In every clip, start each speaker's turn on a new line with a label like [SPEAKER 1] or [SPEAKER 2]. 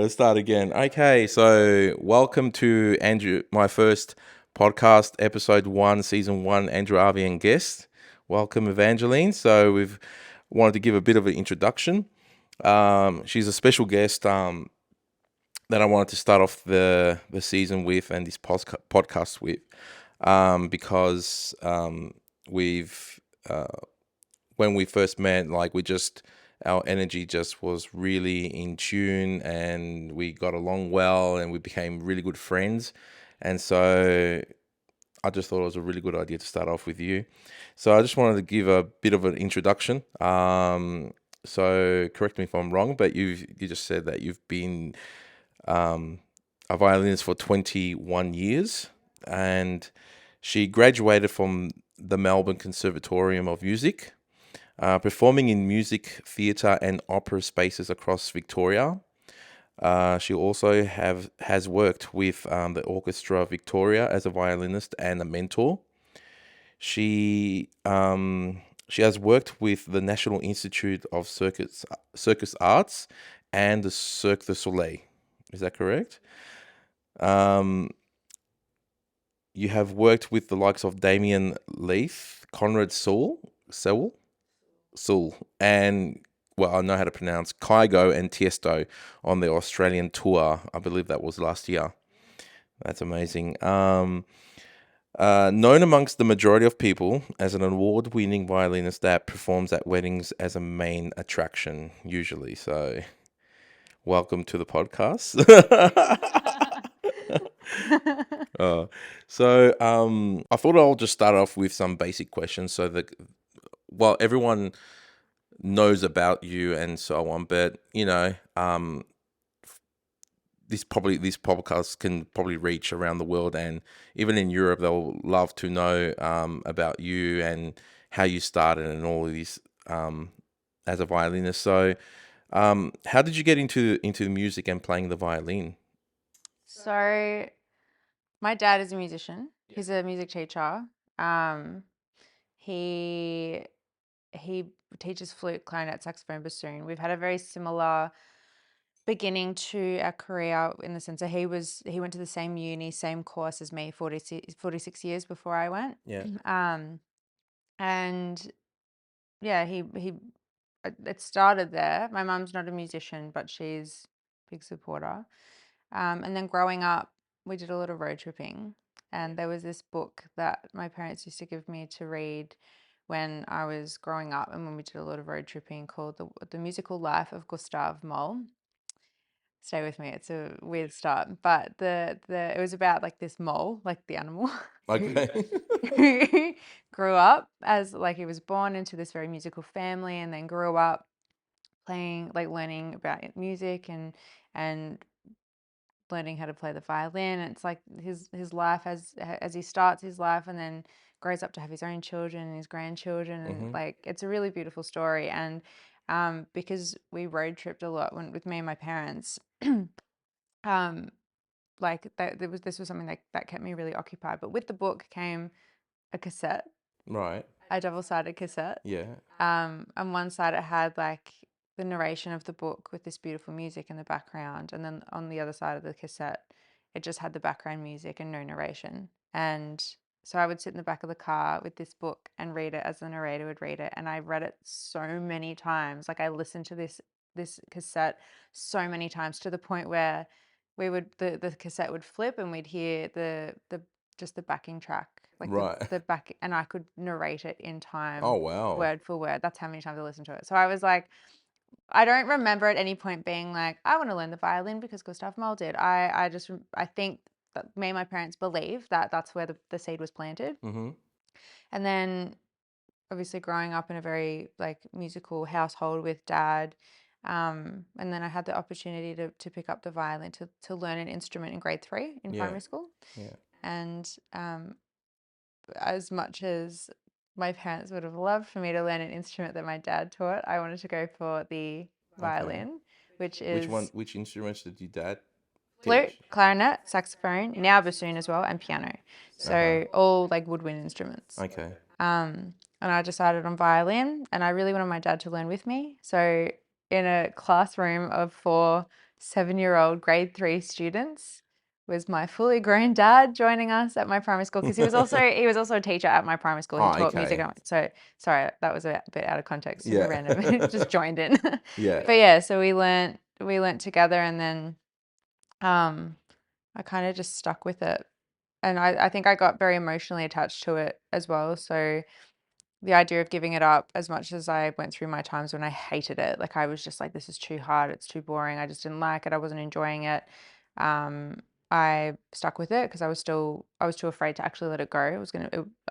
[SPEAKER 1] Let's start again. Okay, so welcome to Andrew, my first podcast, episode 1, season 1, Andrew Arvey and guest. Welcome, Evangeline. So we've wanted to give a bit of an introduction. She's a special guest that I wanted to start off the season with and this podcast with, because we've when we first met, like our energy just was really in tune and we got along well and we became really good friends. And so I just thought it was a really good idea to start off with you. So I just wanted to give a bit of an introduction. So correct me if I'm wrong, but you just said that you've been a violinist for 21 years, and she graduated from the Melbourne Conservatorium of Music, performing in music, theatre, and opera spaces across Victoria. She also has worked with the Orchestra Victoria as a violinist and a mentor. She she has worked with the National Institute of Circus Arts and the Cirque du Soleil. Is that correct? Um, you have worked with the likes of Damien Leith, Conrad Sewell, and well, I know how to pronounce Kygo and Tiesto on their Australian tour. I believe that was last year. That's amazing. Known amongst the majority of people as an award-winning violinist that performs at weddings as a main attraction, usually. So, welcome to the podcast. I thought I'll just start off with some basic questions so that, well, everyone knows about you and so on, but this podcast can probably reach around the world, and even in Europe they'll love to know about you and how you started and all of this as a violinist. So how did you get into music and playing the violin?
[SPEAKER 2] So my dad is a musician. He's a music teacher. Um, he he teaches flute, clarinet, saxophone, bassoon. We've had a very similar beginning to our career in the sense that he went to the same uni, same course as me 46 years before I went.
[SPEAKER 1] Yeah.
[SPEAKER 2] Um, and yeah, he it started there. My mum's not a musician, but she's a big supporter. And then growing up, we did a lot of road tripping. And there was this book that my parents used to give me to read when I was growing up and when we did a lot of road tripping, called The Musical Life of Gustave Moll. Stay with me, it's a weird start. But the it was about like this mole, like the animal,
[SPEAKER 1] Okay.
[SPEAKER 2] who grew up as like he was born into this very musical family and then grew up playing, like learning about music and learning how to play the violin. It's like his life as he starts his life and then grows up to have his own children and his grandchildren, and like it's a really beautiful story. And because we road tripped a lot with me and my parents, um, like this was something that kept me really occupied. But with the book came a cassette,
[SPEAKER 1] Right.
[SPEAKER 2] a double-sided cassette.
[SPEAKER 1] Yeah.
[SPEAKER 2] On one side it had like the narration of the book with this beautiful music in the background, and then on the other side of the cassette, it just had the background music and no narration. And so I would sit in the back of the car with this book and read it as the narrator would read it, and I read it so many times. Like I listened to this cassette so many times to the point where the cassette would flip and we'd hear the just the backing track, like
[SPEAKER 1] Right.
[SPEAKER 2] the back, and I could narrate it in time,
[SPEAKER 1] Oh, wow.
[SPEAKER 2] word for word. That's how many times I listened to it. So I was like, I don't remember at any point being like, I want to learn the violin because Gustav Moll did. I think that me and my parents believe that that's where the seed was planted.
[SPEAKER 1] Mm-hmm.
[SPEAKER 2] And then obviously growing up in a very like musical household with dad. And then I had the opportunity to pick up the violin to learn an instrument in grade 3 in
[SPEAKER 1] Yeah.
[SPEAKER 2] primary school.
[SPEAKER 1] Yeah.
[SPEAKER 2] And as much as my parents would have loved for me to learn an instrument that my dad taught, I wanted to go for the
[SPEAKER 1] Okay.
[SPEAKER 2] violin, which
[SPEAKER 1] Which one?
[SPEAKER 2] is
[SPEAKER 1] Which instruments did your dad
[SPEAKER 2] flute,
[SPEAKER 1] teach?
[SPEAKER 2] clarinet, saxophone, now bassoon as well, and piano.
[SPEAKER 1] Uh-huh.
[SPEAKER 2] So all like woodwind instruments.
[SPEAKER 1] Okay.
[SPEAKER 2] And I decided on violin, and I really wanted my dad to learn with me. So in a classroom of 4 7-year-old grade 3 students was my fully grown dad joining us at my primary school because he was also a teacher at my primary school. He
[SPEAKER 1] Oh,
[SPEAKER 2] taught music.
[SPEAKER 1] okay.
[SPEAKER 2] So sorry, that was a bit out of context, super
[SPEAKER 1] Yeah.
[SPEAKER 2] random. Just joined in.
[SPEAKER 1] Yeah.
[SPEAKER 2] But yeah, so we learnt together, and then um I kind of just stuck with it. And I think I got very emotionally attached to it as well. So the idea of giving it up, as much as I went through my times when I hated it, like I was just like, this is too hard, it's too boring, I just didn't like it, I wasn't enjoying it. Um, I stuck with it because I was too afraid to actually let it go.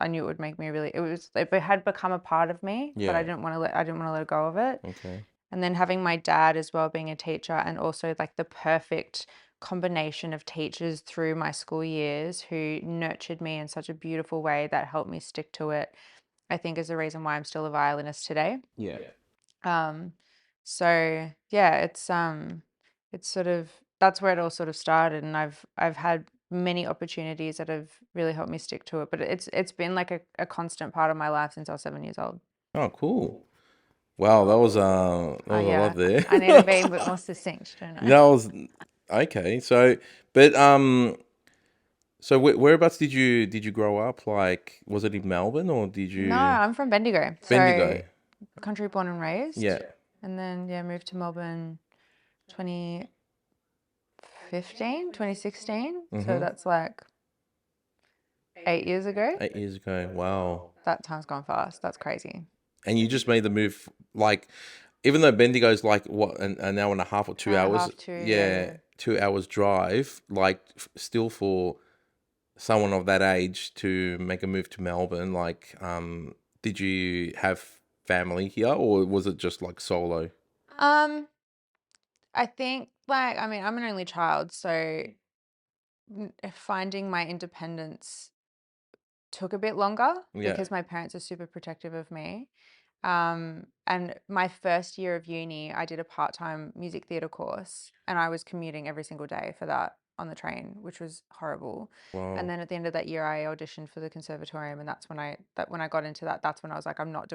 [SPEAKER 2] I knew it would make me really, it had become a part of me, but
[SPEAKER 1] Yeah.
[SPEAKER 2] I didn't want to let go of it.
[SPEAKER 1] Okay.
[SPEAKER 2] And then having my dad as well being a teacher, and also like the perfect combination of teachers through my school years who nurtured me in such a beautiful way that helped me stick to it, I think is the reason why I'm still a violinist today.
[SPEAKER 1] Yeah.
[SPEAKER 2] Um, so yeah, it's sort of, that's where it all sort of started, and I've had many opportunities that have really helped me stick to it. But it's been like a constant part of my life since I was 7 years old.
[SPEAKER 1] Oh, cool. Wow, that
[SPEAKER 2] Oh
[SPEAKER 1] was a lot
[SPEAKER 2] yeah,
[SPEAKER 1] there.
[SPEAKER 2] I need to be a bit more succinct, don't I?
[SPEAKER 1] That was okay. So, but so whereabouts did you grow up? Like, was it in Melbourne or did
[SPEAKER 2] No,
[SPEAKER 1] you
[SPEAKER 2] I'm from Bendigo, so
[SPEAKER 1] Bendigo?
[SPEAKER 2] country born and raised,
[SPEAKER 1] Yeah.
[SPEAKER 2] and then yeah, moved to Melbourne 2015, 2016. So
[SPEAKER 1] Mm-hmm.
[SPEAKER 2] that's like 8 years ago.
[SPEAKER 1] 8 years ago. Wow.
[SPEAKER 2] That time's gone fast. That's crazy.
[SPEAKER 1] And you just made the move, like, even though Bendigo's like what an hour and a half or
[SPEAKER 2] Hour
[SPEAKER 1] two
[SPEAKER 2] and a
[SPEAKER 1] hours,
[SPEAKER 2] half, two, yeah,
[SPEAKER 1] yeah,
[SPEAKER 2] yeah.
[SPEAKER 1] 2 hours drive, like still for someone of that age to make a move to Melbourne, like, did you have family here or was it just like solo?
[SPEAKER 2] Um, I think like, I mean, I'm an only child, so finding my independence took a bit longer
[SPEAKER 1] Yeah.
[SPEAKER 2] because my parents are super protective of me. And my first year of uni, I did a part-time music theatre course, and I was commuting every single day for that on the train, which was horrible. And
[SPEAKER 1] Wow.
[SPEAKER 2] then at the end of that year, I auditioned for the conservatorium, and when I got into that, that's when I was like, I'm not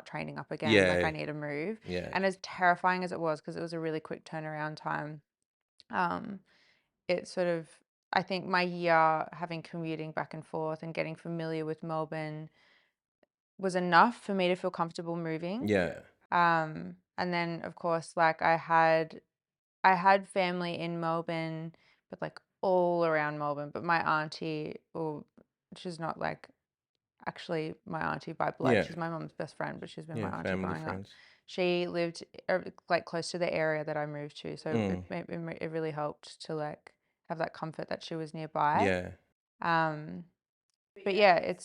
[SPEAKER 2] training up again. Like
[SPEAKER 1] Yeah.
[SPEAKER 2] I need to move.
[SPEAKER 1] Yeah.
[SPEAKER 2] And as terrifying as it was, because it was a really quick turnaround time, um, it sort of, I think my year having commuting back and forth and getting familiar with Melbourne was enough for me to feel comfortable moving.
[SPEAKER 1] Yeah.
[SPEAKER 2] And then of course, like I had family in Melbourne, but like all around Melbourne. But my auntie, or she's not like actually my auntie by blood.
[SPEAKER 1] Yeah.
[SPEAKER 2] She's my mom's best friend, but she's been my
[SPEAKER 1] Yeah.
[SPEAKER 2] auntie
[SPEAKER 1] Family,
[SPEAKER 2] growing up.
[SPEAKER 1] friends.
[SPEAKER 2] She lived like close to the area that I moved to, so
[SPEAKER 1] Mm.
[SPEAKER 2] it really helped to like have that comfort that she was nearby.
[SPEAKER 1] Yeah.
[SPEAKER 2] Um, but yeah, it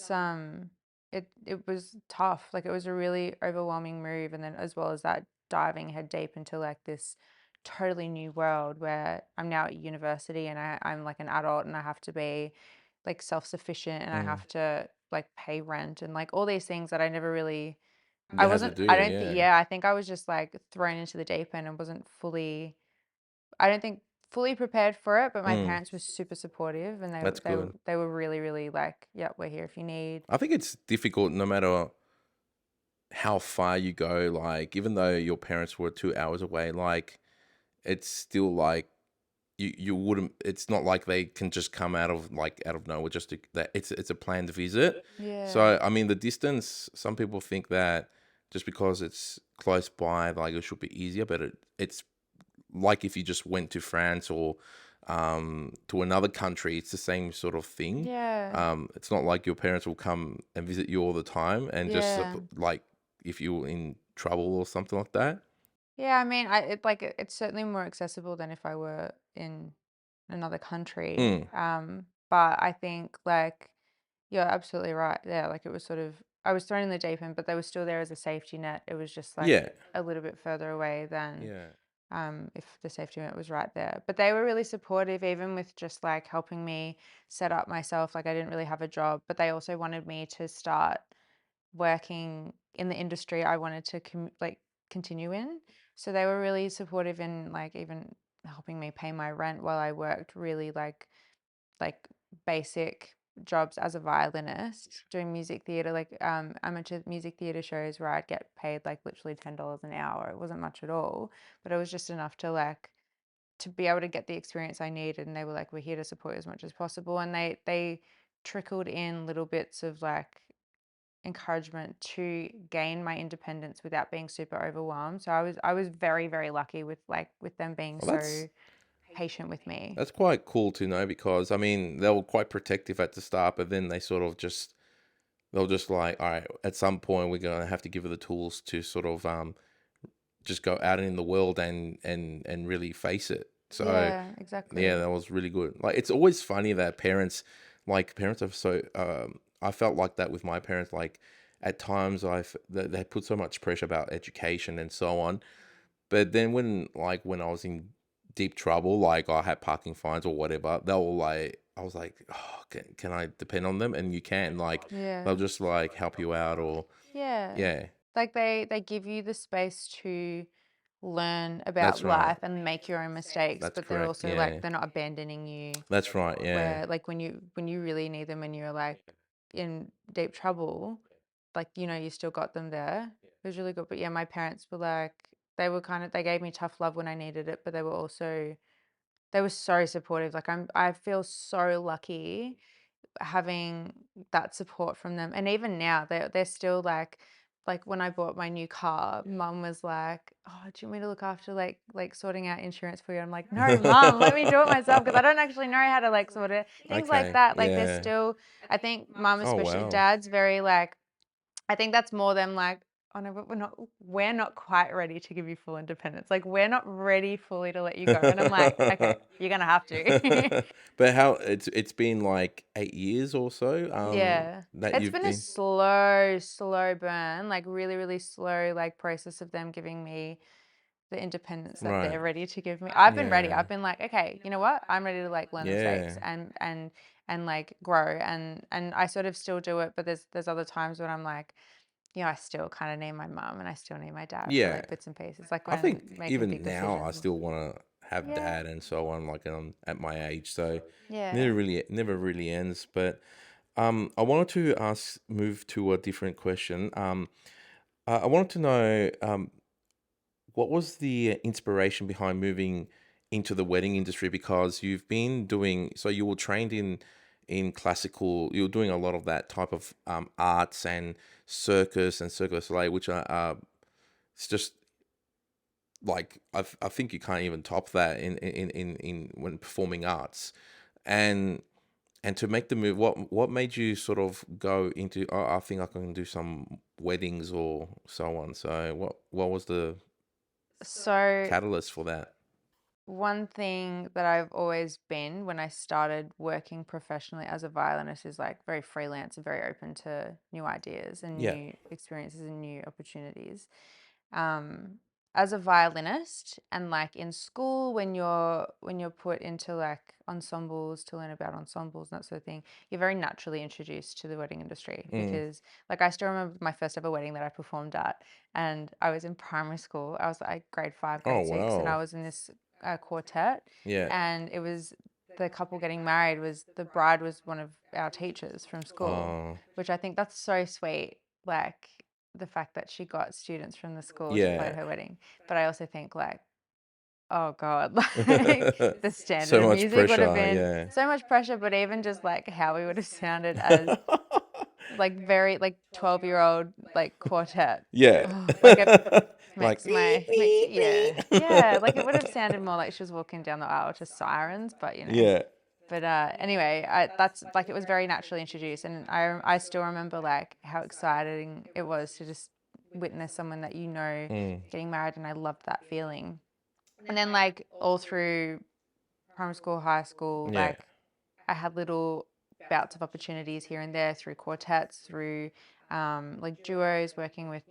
[SPEAKER 2] was tough. Like it was a really overwhelming move, and then as well as that, diving head deep into like this totally new world where I'm now at university, and I'm like an adult, and I have to be like self-sufficient, and I
[SPEAKER 1] Mm.
[SPEAKER 2] have to like pay rent and like all these things that I never really I
[SPEAKER 1] You had to
[SPEAKER 2] wasn't
[SPEAKER 1] do,
[SPEAKER 2] I don't think
[SPEAKER 1] yeah.
[SPEAKER 2] yeah, I think I was just like thrown into the deep end and wasn't fully I don't think fully prepared for it, but my
[SPEAKER 1] Mm.
[SPEAKER 2] parents were super supportive, and
[SPEAKER 1] That's good.
[SPEAKER 2] they were really, really like, "Yep, we're here if you need."
[SPEAKER 1] I think it's difficult no matter how far you go, like, even though your parents were 2 hours away, like, it's still like you wouldn't, it's not like they can just come out of nowhere just to that it's a planned visit.
[SPEAKER 2] Yeah.
[SPEAKER 1] So I mean the distance, some people think that just because it's close by, like it should be easier, but it's like if you just went to France or to another country, it's the same sort of thing.
[SPEAKER 2] Yeah.
[SPEAKER 1] It's not like your parents will come and visit you all the time and just
[SPEAKER 2] Yeah.
[SPEAKER 1] like if you're in trouble or something like that.
[SPEAKER 2] Yeah, I mean, it's certainly more accessible than if I were in another country.
[SPEAKER 1] Mm,
[SPEAKER 2] But I think like you're absolutely right. Yeah, like it was sort of I was thrown in the deep end, but they were still there as a safety net. It was just like
[SPEAKER 1] yeah,
[SPEAKER 2] a little bit further away than
[SPEAKER 1] yeah,
[SPEAKER 2] if the safety net was right there. But they were really supportive, even with just like helping me set up myself. Like I didn't really have a job, but they also wanted me to start working in the industry I wanted to continue in. So they were really supportive in like even helping me pay my rent while I worked really like basic jobs as a violinist doing music theater, like amateur music theater shows where I'd get paid like literally $10 an hour. It wasn't much at all, but it was just enough to like to be able to get the experience I needed, and they were like, "We're here to support you as much as possible," and they trickled in little bits of like encouragement to gain my independence without being super overwhelmed. So I was very, very lucky with them being
[SPEAKER 1] Well,
[SPEAKER 2] so patient with me.
[SPEAKER 1] that's quite cool to know because I mean they were quite protective at the start, but then they sort of just they'll just like, all right, at some point we're gonna have to give her the tools to sort of just go out in the world and really face it. So
[SPEAKER 2] Yeah,
[SPEAKER 1] yeah,
[SPEAKER 2] exactly.
[SPEAKER 1] that was really good. Like it's always funny that parents are so. I felt like that with my parents. Like at times, they put so much pressure about education and so on. But then when I was in deep trouble, like I had parking fines or whatever, they were like, I was like, oh, can I depend on them? And you can like they'll
[SPEAKER 2] Yeah.
[SPEAKER 1] just like help you out or
[SPEAKER 2] Yeah.
[SPEAKER 1] yeah,
[SPEAKER 2] Like they give you the space to learn about
[SPEAKER 1] that's right.
[SPEAKER 2] life and make your own mistakes,
[SPEAKER 1] That's
[SPEAKER 2] but they're
[SPEAKER 1] correct.
[SPEAKER 2] also like
[SPEAKER 1] Yeah,
[SPEAKER 2] they're not abandoning you.
[SPEAKER 1] that's right. Yeah,
[SPEAKER 2] Where like when you really need them and you're like in deep trouble, like you still got them there. It was really good. But yeah, my parents were like they gave me tough love when I needed it, but they were so supportive. Like I feel so lucky having that support from them. And even now, they're still like when I bought my new car, mum was like, "Oh, do you want me to look after like sorting out insurance for you?" I'm like, "No, mum, let me do it myself because I don't actually know how to like sort it." Things like
[SPEAKER 1] okay.
[SPEAKER 2] that. Like there's
[SPEAKER 1] Yeah.
[SPEAKER 2] still, I think mum,
[SPEAKER 1] Oh
[SPEAKER 2] especially
[SPEAKER 1] wow.
[SPEAKER 2] dad's very like, I think that's more them like, "Oh no, but we're not quite ready to give you full independence. Like we're not ready fully to let you go." And I'm like, "Okay, you're gonna have to."
[SPEAKER 1] But how it's been like 8 years or so,
[SPEAKER 2] Yeah.
[SPEAKER 1] that
[SPEAKER 2] It's
[SPEAKER 1] you've
[SPEAKER 2] been a
[SPEAKER 1] been
[SPEAKER 2] slow, slow burn, like really, really slow, like process of them giving me the independence that
[SPEAKER 1] right.
[SPEAKER 2] they're ready to give me. I've been ready.
[SPEAKER 1] Yeah.
[SPEAKER 2] I've been like, okay, you know what? I'm ready to like learn the mistakes
[SPEAKER 1] Yeah.
[SPEAKER 2] and like grow and I sort of still do it, but there's other times when I'm like, I still kind of need my mum and I still need my dad for
[SPEAKER 1] Yeah.
[SPEAKER 2] like bits and pieces, like
[SPEAKER 1] I
[SPEAKER 2] when
[SPEAKER 1] think
[SPEAKER 2] making big
[SPEAKER 1] even now I
[SPEAKER 2] decisions.
[SPEAKER 1] still want to have
[SPEAKER 2] Yeah.
[SPEAKER 1] dad and so on, like at my age. So
[SPEAKER 2] Yeah.
[SPEAKER 1] never really ends. But I wanted to move to a different question. I wanted to know what was the inspiration behind moving into the wedding industry? Because you've been doing, so you were trained in classical, you were doing a lot of that type of arts and circus and cirque du soleil, which are it's just like I think you can't even top that in when performing arts, and to make the move, what made you sort of go into? Oh, I think I can do some weddings or so on. So what was the
[SPEAKER 2] So
[SPEAKER 1] catalyst for that?
[SPEAKER 2] one thing that I've always been when I started working professionally as a violinist is like very freelance and very open to new ideas and
[SPEAKER 1] Yeah.
[SPEAKER 2] new experiences and new opportunities. Um, as a violinist and like in school when you're put into like ensembles to learn about ensembles and that sort of thing, you're very naturally introduced to the wedding industry
[SPEAKER 1] Mm.
[SPEAKER 2] because like I still remember my first ever wedding that I performed at, and I was in primary school. I was like grade 5,
[SPEAKER 1] Oh
[SPEAKER 2] grade 6, and I
[SPEAKER 1] wow.
[SPEAKER 2] was in this quartet,
[SPEAKER 1] Yeah.
[SPEAKER 2] and it was the couple getting married was the bride was one of our teachers from school,
[SPEAKER 1] Oh
[SPEAKER 2] which I think that's so sweet. Like the fact that she got students from the school to play
[SPEAKER 1] yeah.
[SPEAKER 2] at her wedding. But I also think like, oh God, like the standard
[SPEAKER 1] So
[SPEAKER 2] of
[SPEAKER 1] much
[SPEAKER 2] music would have
[SPEAKER 1] pressure.
[SPEAKER 2] been
[SPEAKER 1] Yeah.
[SPEAKER 2] so much pressure, but even just like how we would have sounded as like very like 12-year-old like quartet.
[SPEAKER 1] Yeah.
[SPEAKER 2] Oh, like it
[SPEAKER 1] Like
[SPEAKER 2] makes yeah. Yeah, like it would have sounded more like she was walking down the aisle to sirens, but
[SPEAKER 1] yeah.
[SPEAKER 2] but anyway, that's like it was very naturally introduced, and I still remember like how exciting it was to just witness someone that
[SPEAKER 1] Mm.
[SPEAKER 2] getting married, and I loved that feeling. And then like all through primary school, high school,
[SPEAKER 1] Yeah.
[SPEAKER 2] like I had little bouts of opportunities here and there through quartets, through like duos, working with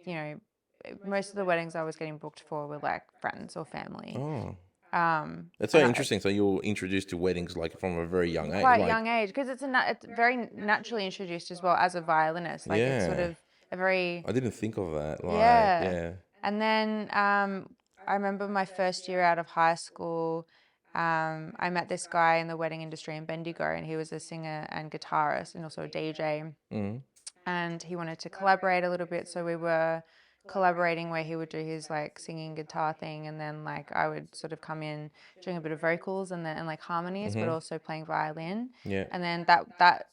[SPEAKER 2] most of the weddings I was getting booked for were like friends or family.
[SPEAKER 1] Oh.
[SPEAKER 2] Um,
[SPEAKER 1] That's so
[SPEAKER 2] and I,
[SPEAKER 1] interesting. So you were introduced to weddings like from a very young age.
[SPEAKER 2] quite
[SPEAKER 1] Like
[SPEAKER 2] young age because it's very naturally introduced as well as a violinist. Like it's sort
[SPEAKER 1] yeah.
[SPEAKER 2] of a very
[SPEAKER 1] I didn't think of that. Like,
[SPEAKER 2] yeah.
[SPEAKER 1] yeah.
[SPEAKER 2] And then I remember my first year out of high school. I met this guy in the wedding industry in Bendigo, and he was a singer and guitarist and also a DJ.
[SPEAKER 1] Mm.
[SPEAKER 2] And he wanted to collaborate a little bit, so we were collaborating where he would do his like singing guitar thing, and then like I would sort of come in doing a bit of vocals and like harmonies, but also playing violin.
[SPEAKER 1] Yeah.
[SPEAKER 2] And then that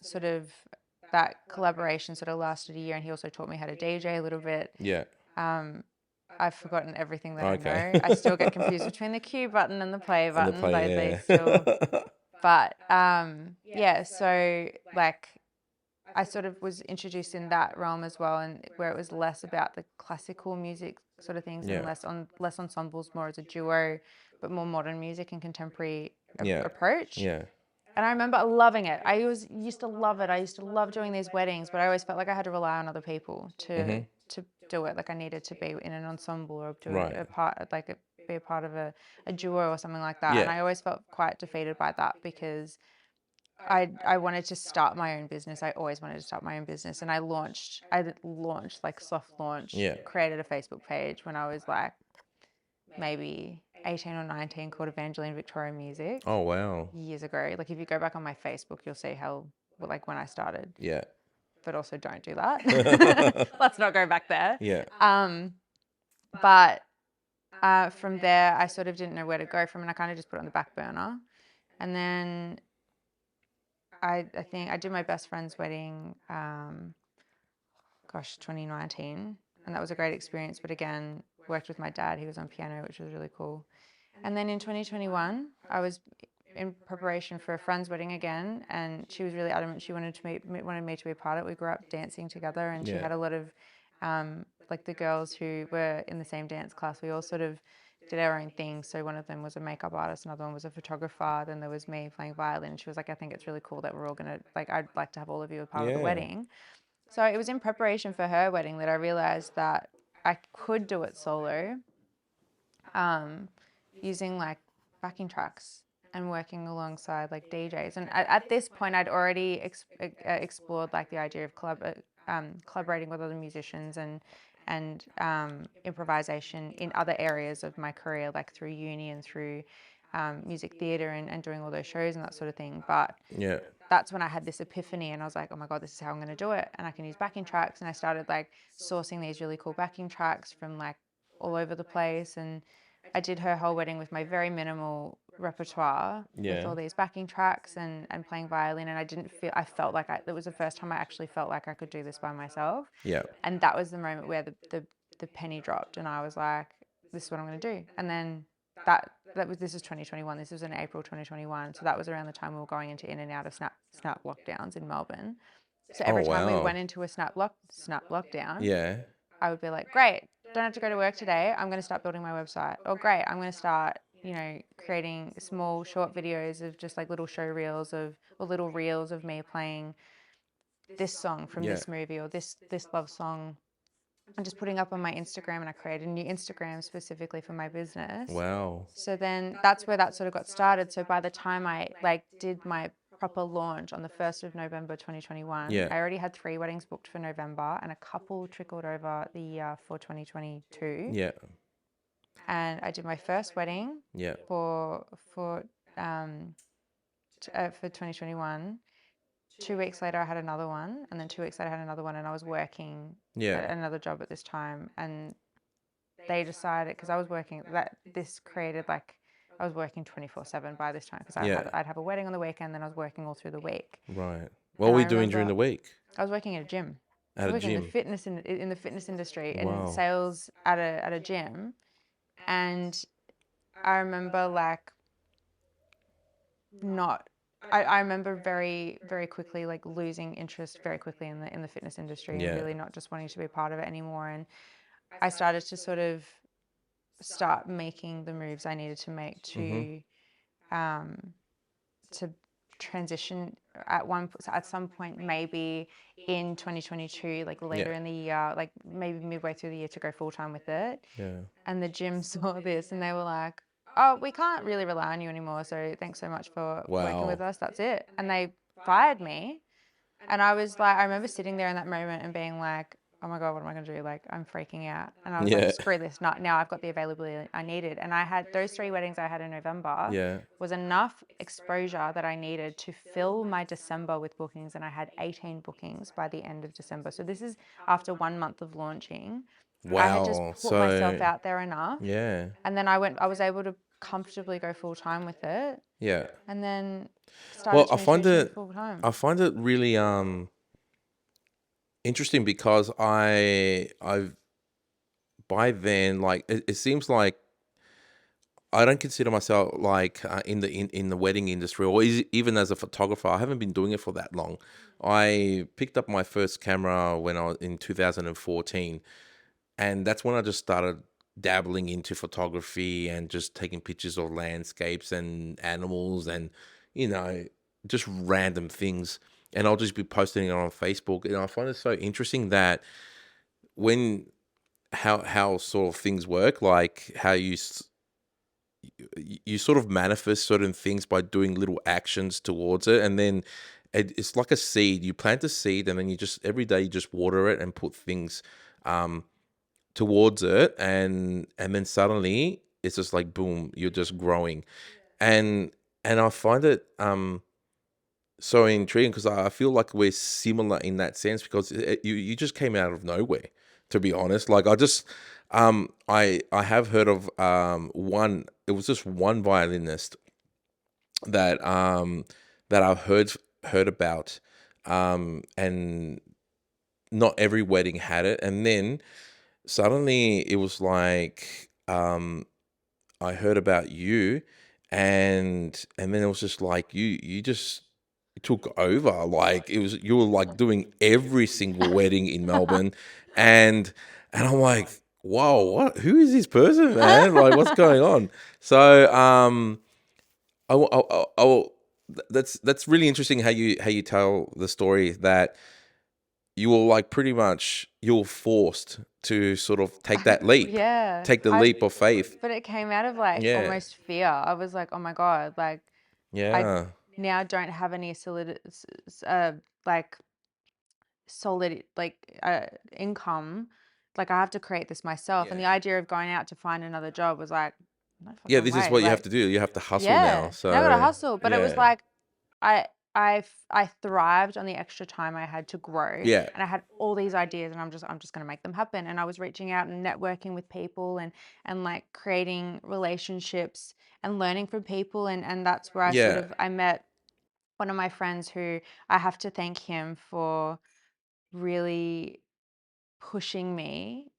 [SPEAKER 2] collaboration sort of lasted a year, and he also taught me how to DJ a little bit.
[SPEAKER 1] Yeah.
[SPEAKER 2] I've forgotten everything that I
[SPEAKER 1] Okay.
[SPEAKER 2] know. I still get confused between the cue button and the play
[SPEAKER 1] And the
[SPEAKER 2] button. They
[SPEAKER 1] play,
[SPEAKER 2] still,
[SPEAKER 1] yeah.
[SPEAKER 2] but yeah. So like I sort of was introduced in that realm as well, and where it was less about the classical music sort of things and
[SPEAKER 1] Yeah.
[SPEAKER 2] less ensembles, more as a duo, but more modern music and contemporary
[SPEAKER 1] Yeah.
[SPEAKER 2] approach.
[SPEAKER 1] Yeah.
[SPEAKER 2] And I remember loving it. Used to love it. I used to love doing these weddings, but I always felt like I had to rely on other people to do it. Like I needed to be in an ensemble or do
[SPEAKER 1] Right.
[SPEAKER 2] be a part of a duo or something like that. And
[SPEAKER 1] Yeah.
[SPEAKER 2] I always felt quite defeated by that because I wanted to start my own business. I always wanted to start my own business, and I launched like soft launch,
[SPEAKER 1] Yeah.
[SPEAKER 2] created a Facebook page when I was like maybe 18 or 19, called Evangeline Victoria Music
[SPEAKER 1] Oh, wow.
[SPEAKER 2] years ago. Like if you go back on my Facebook, you'll see how like when I started.
[SPEAKER 1] Yeah.
[SPEAKER 2] But also don't do that. Let's not go back there.
[SPEAKER 1] Yeah.
[SPEAKER 2] But from there, I sort of didn't know where to go from, and I kind of just put it on the back burner. And then I think I did my best friend's wedding, 2019, and that was a great experience. But again, worked with my dad. He was on piano, which was really cool. And then in 2021, I was in preparation for a friend's wedding again, and she was really adamant she wanted me to be a part of it. We grew up dancing together, and she
[SPEAKER 1] Yeah.
[SPEAKER 2] had a lot of like the girls who were in the same dance class. We all sort of did our own thing. So one of them was a makeup artist, another one was a photographer, then there was me playing violin. She was like, I think it's really cool that we're all gonna like I'd like to have all of you a part of the
[SPEAKER 1] Yeah.
[SPEAKER 2] wedding. So it was in preparation for her wedding that I realized that I could do it solo, using like backing tracks and working alongside like DJs. And at this point, I'd already explored like the idea of collaborating with other musicians and improvisation in other areas of my career, like through uni and through music theatre and doing all those shows and that sort of thing. But
[SPEAKER 1] Yeah.
[SPEAKER 2] that's when I had this epiphany, and I was like, oh my God, this is how I'm going to do it. And I can use backing tracks. And I started like sourcing these really cool backing tracks from like all over the place. And I did her whole wedding with my very minimal repertoire with
[SPEAKER 1] Yeah.
[SPEAKER 2] all these backing tracks and playing violin. And I felt like it was the first time I actually felt like I could do this by myself.
[SPEAKER 1] Yeah.
[SPEAKER 2] And that was the moment where the penny dropped, and I was like, this is what I'm going to do. And then this is 2021. This was in April 2021. So that was around the time we were going in and out of snap lockdowns in Melbourne. So
[SPEAKER 1] Oh,
[SPEAKER 2] every time we
[SPEAKER 1] wow.
[SPEAKER 2] went into a snap lockdown,
[SPEAKER 1] Yeah.
[SPEAKER 2] I would be like, great, don't have to go to work today. I'm going to start building my website. Or great, I'm going to start, creating small short videos of just like little show reels or little reels of me playing this song from
[SPEAKER 1] Yeah.
[SPEAKER 2] this movie or this love song, and just putting up on my Instagram. And I created a new Instagram specifically for my business.
[SPEAKER 1] Wow.
[SPEAKER 2] So then that's where that sort of got started. So by the time I like did my proper launch on the 1st of November 2021,
[SPEAKER 1] Yeah.
[SPEAKER 2] I already had 3 weddings booked for November, and a couple trickled over the year for 2022.
[SPEAKER 1] Yeah.
[SPEAKER 2] And I did my first wedding
[SPEAKER 1] Yeah.
[SPEAKER 2] for 2021. 2 weeks later, I had another one, and then 2 weeks later, I had another one, and I was working
[SPEAKER 1] Yeah.
[SPEAKER 2] at another job at this time. And they decided, because I was working, that this created like I was working 24/7 by this time, because
[SPEAKER 1] Yeah.
[SPEAKER 2] I'd have a wedding on the weekend, then I was working all through the week.
[SPEAKER 1] Right. What
[SPEAKER 2] And
[SPEAKER 1] were
[SPEAKER 2] I
[SPEAKER 1] you doing during
[SPEAKER 2] remember
[SPEAKER 1] the week?
[SPEAKER 2] I was working at a gym. I
[SPEAKER 1] At
[SPEAKER 2] was
[SPEAKER 1] a
[SPEAKER 2] working
[SPEAKER 1] gym.
[SPEAKER 2] in the fitness industry in
[SPEAKER 1] Wow.
[SPEAKER 2] sales at a gym. And I remember like not I remember very, very quickly like losing interest very quickly in the fitness industry, and
[SPEAKER 1] Yeah.
[SPEAKER 2] really not just wanting to be a part of it anymore. And I started to sort of start making the moves I needed to make to transition at some point, maybe in 2022, like later
[SPEAKER 1] Yeah.
[SPEAKER 2] in the year, like maybe midway through the year, to go full time with it.
[SPEAKER 1] Yeah.
[SPEAKER 2] And the gym saw this, and they were like, oh, we can't really rely on you anymore, so thanks so much for working with
[SPEAKER 1] Wow.
[SPEAKER 2] us, that's it. And they fired me. And I was like, I remember sitting there in that moment and being like, oh my God, what am I going to do? Like, I'm freaking out. And I was like,
[SPEAKER 1] Yeah.
[SPEAKER 2] screw this. Not now. I've got the availability I needed. And I had those 3 weddings I had in November
[SPEAKER 1] Yeah.
[SPEAKER 2] was enough exposure that I needed to fill my December with bookings. And I had 18 bookings by the end of December. So this is after 1 month of launching. I had just
[SPEAKER 1] Wow.
[SPEAKER 2] put myself
[SPEAKER 1] So
[SPEAKER 2] out there enough,
[SPEAKER 1] yeah.
[SPEAKER 2] and then I was able to comfortably go full time with it,
[SPEAKER 1] Yeah.
[SPEAKER 2] and then started
[SPEAKER 1] Well,
[SPEAKER 2] 2022 full time.
[SPEAKER 1] I find it really interesting because I've by then, like it seems like I don't consider myself like in the wedding industry, or even as a photographer. I haven't been doing it for that long. I picked up my first camera when I was in 2014, and that's when I just started dabbling into photography and just taking pictures of landscapes and animals and you know just random things. And I'll just be posting it on Facebook, and I find it so interesting that when how sort of things work, like how you sort of manifest certain things by doing little actions towards it, and then it's like a seed. You plant a seed, and then you just every day you just water it and put things um, towards it, and then suddenly it's just like boom, you're just growing, and I find it so intriguing because I feel like we're similar in that sense because you just came out of nowhere, to be honest. Like I just I have heard of one. It was just one violinist that that I've heard about, and not every wedding had it. And then suddenly it was like I heard about you, and then it was just like you just took over. Like it was you were like doing every single wedding in Melbourne, and I'm like, whoa, what? Who is this person, man? Like, what's going on? So that's really interesting how you tell the story that you were like pretty much you were forced to sort of
[SPEAKER 2] Yeah,
[SPEAKER 1] take the leap of faith.
[SPEAKER 2] but it came out of like
[SPEAKER 1] Yeah,
[SPEAKER 2] almost fear. I was like, oh my God, like I
[SPEAKER 1] yeah,
[SPEAKER 2] now don't have any like solid income. Like I have to create this myself. And the
[SPEAKER 1] yeah,
[SPEAKER 2] idea of going out to find another job was like, no
[SPEAKER 1] yeah.
[SPEAKER 2] fucking
[SPEAKER 1] This is
[SPEAKER 2] way.
[SPEAKER 1] what you have
[SPEAKER 2] Like,
[SPEAKER 1] to do. You have to hustle now.
[SPEAKER 2] yeah, now I gotta
[SPEAKER 1] So
[SPEAKER 2] hustle. But it was
[SPEAKER 1] yeah,
[SPEAKER 2] like I I thrived on the extra time I had to grow,
[SPEAKER 1] yeah,
[SPEAKER 2] and I had all these ideas, and I'm just gonna make them happen. And I was reaching out and networking with people, and like creating relationships and learning from people, and that's where
[SPEAKER 1] yeah.
[SPEAKER 2] I met one of my friends who I have to thank him for really pushing me.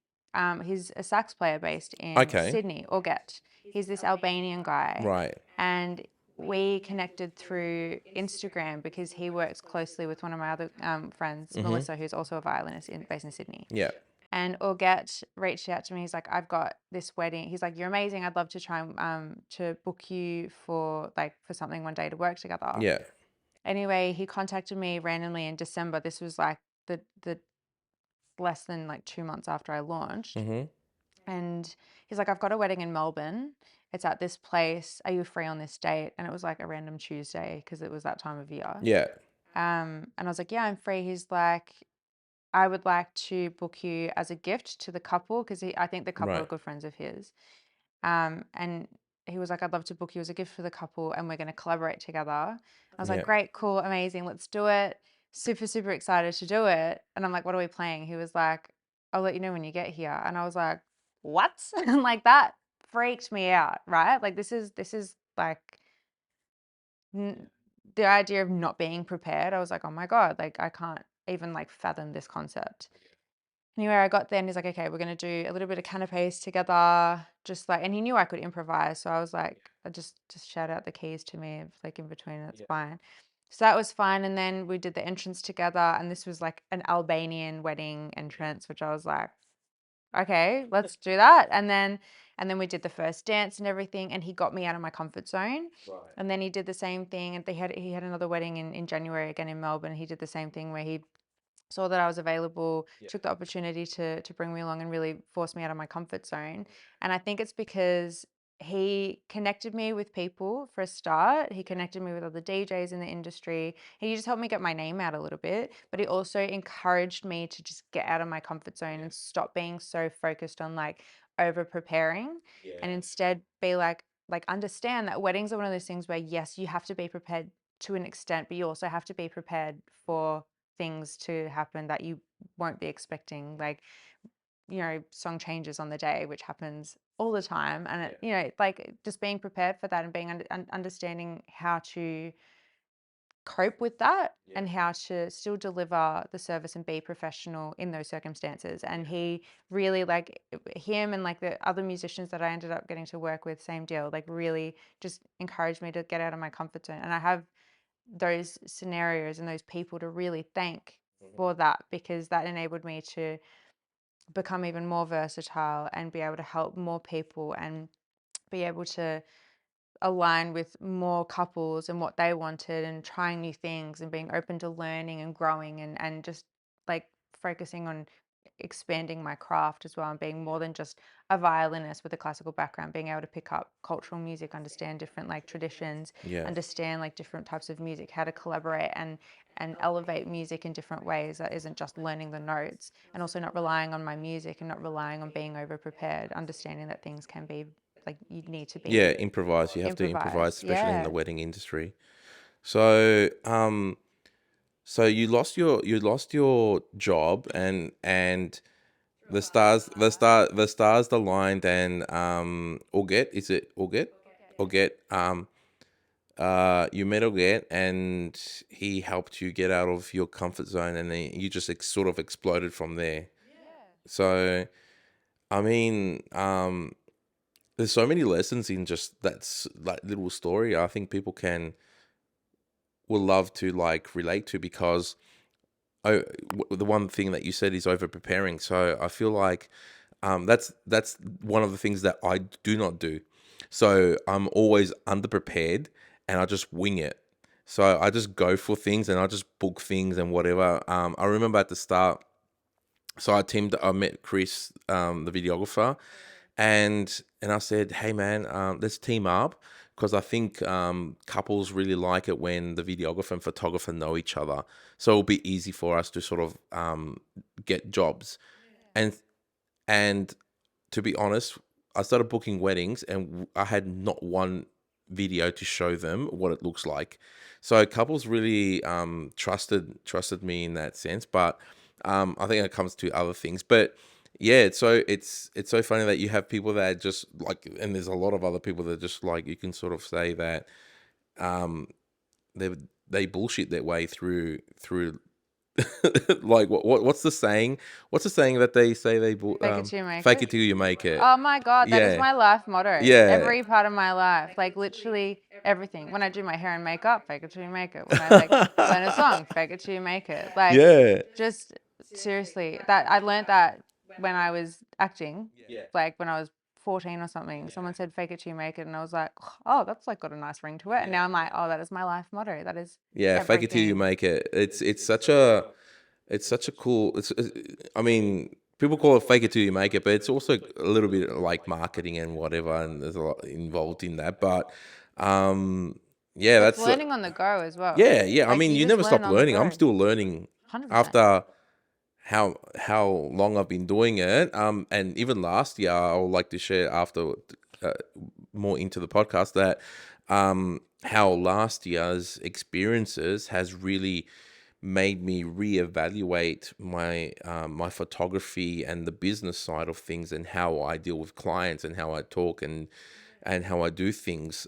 [SPEAKER 2] He's a sax player based in
[SPEAKER 1] Okay,
[SPEAKER 2] Sydney, Orget. He's this Albanian guy,
[SPEAKER 1] right.
[SPEAKER 2] and we connected through Instagram because he works closely with one of my other friends,
[SPEAKER 1] Mm-hmm.
[SPEAKER 2] Melissa, who's also a violinist based in Sydney.
[SPEAKER 1] Yeah,
[SPEAKER 2] And Orget reached out to me. He's like, "I've got this wedding." He's like, "You're amazing. I'd love to try and to book you for for something one day to work together."
[SPEAKER 1] yeah.
[SPEAKER 2] Anyway, he contacted me randomly in December. This was like the less than like 2 months after I launched.
[SPEAKER 1] Mm-hmm.
[SPEAKER 2] And he's like, I've got a wedding in Melbourne. It's at this place. Are you free on this date? And it was like a random Tuesday because it was that time of year.
[SPEAKER 1] Yeah,
[SPEAKER 2] And I was like, yeah, I'm free. He's like, I would like to book you as a gift to the couple because I think the couple are
[SPEAKER 1] right.
[SPEAKER 2] good friends of his. And he was like, I'd love to book you as a gift for the couple and we're going to collaborate together. I was like,
[SPEAKER 1] Yeah,
[SPEAKER 2] great, cool, amazing, let's do it. Super, super excited to do it. And I'm like, what are we playing? He was like, I'll let you know when you get here. And I was like, what? And like that freaked me out, right? Like this is like n- the idea of not being prepared. I was like, oh my God, like I can't even like fathom this concept. Anyway, I got there and he's like, okay, we're going to do a little bit of canapes together. Just like, and he knew I could improvise. So I was like, I just shout out the keys to me, if, like in between, it's fine. So that was fine. And then we did the entrance together. And this was like an Albanian wedding entrance, which I was like, okay, let's do that. And then we did the first dance and everything. And he got me out of my comfort zone. And then he did the same thing. And he had another wedding in January again in Melbourne. He did the same thing where he saw that I was available, took the opportunity to bring me along and really force me out of my comfort zone. And I think it's because he connected me with people for a start. He connected me with other DJs in the industry. He just helped me get my name out a little bit, but he also encouraged me to just get out of my comfort zone and stop being so focused on like over preparing and instead be like understand that weddings are one of those things where yes, you have to be prepared to an extent, but you also have to be prepared for things to happen that you won't be expecting. Like song changes on the day, which happens all the time. And it, like just being prepared for that and being understanding how to cope with that and how to still deliver the service and be professional in those circumstances. And he really, like him and like the other musicians that I ended up getting to work with, same deal, like really just encouraged me to get out of my comfort zone. And I have those scenarios and those people to really thank for that, because that enabled me to become even more versatile and be able to help more people and be able to align with more couples and what they wanted, and trying new things and being open to learning and growing, and just like focusing on expanding my craft as well, and being more than just a violinist with a classical background, being able to pick up cultural music, understand different like traditions,
[SPEAKER 1] Yeah.
[SPEAKER 2] understand like different types of music, how to collaborate and elevate music in different ways that isn't just learning the notes, and also not relying on my music and not relying on being over prepared, understanding that things can be like you need to
[SPEAKER 1] Yeah,
[SPEAKER 2] be
[SPEAKER 1] improvise. You have to improvise,
[SPEAKER 2] improvised.
[SPEAKER 1] especially in the
[SPEAKER 2] Yeah.
[SPEAKER 1] wedding industry. So, so you lost your job, and the stars aligned, and Auget, is it Auget? Auget, you met Auget, and he helped you get out of your comfort zone, and then you just sort of exploded from there. So, I mean, there's so many lessons in just that little story. I think people will love to like relate to, because the one thing that you said is over preparing. So I feel like that's one of the things that I do not do. So I'm always underprepared, and I just wing it. So I just go for things, and I just book things and whatever. I remember at the start, so I met Chris, the videographer, and I said, hey man, let's team up, because I think couples really like it when the videographer and photographer know each other. So it'll be easy for us to sort of get jobs. And and to be honest, I started booking weddings, and I had not one video to show them what it looks like. So couples really trusted me in that sense. But I think it comes to other things. But yeah, it's so funny that you have people that just like, and there's a lot of other people that just like, you can sort of say that um, they they bullshit their way through like what's the saying? What's the saying that they say
[SPEAKER 2] Fake it till you make
[SPEAKER 1] fake
[SPEAKER 2] it.
[SPEAKER 1] it till you make it?
[SPEAKER 2] Oh my God, that is
[SPEAKER 1] Yeah,
[SPEAKER 2] my life motto.
[SPEAKER 1] yeah,
[SPEAKER 2] Every part of my life, like literally everything. When I do my hair and makeup, fake it till you make it. When I like learn a song, fake it till you make it. Like
[SPEAKER 1] yeah,
[SPEAKER 2] just seriously, that I learned that when I was acting, like when I was 14 or something. Someone said fake it till you make it, and I was like, oh, that's like got a nice ring to it. And now I'm like, oh, that is my life motto. That is
[SPEAKER 1] yeah. Fake it till you
[SPEAKER 2] everything.
[SPEAKER 1] make it. It's such a cool. I mean, people call it fake it till you make it, but it's also a little bit like marketing and whatever, and there's a lot involved in that. But um, yeah,
[SPEAKER 2] It's
[SPEAKER 1] that's
[SPEAKER 2] learning on the go as well.
[SPEAKER 1] yeah. I
[SPEAKER 2] Like
[SPEAKER 1] mean,
[SPEAKER 2] you
[SPEAKER 1] you
[SPEAKER 2] just
[SPEAKER 1] never
[SPEAKER 2] learn
[SPEAKER 1] stop
[SPEAKER 2] on the
[SPEAKER 1] learning. I'm
[SPEAKER 2] go.
[SPEAKER 1] still learning
[SPEAKER 2] 100%.
[SPEAKER 1] after how long I've been doing it. And even last year, I would like to share after uh, more into the podcast that how last year's experiences has really made me reevaluate my photography and the business side of things, and how I deal with clients, and how I talk, and how I do things.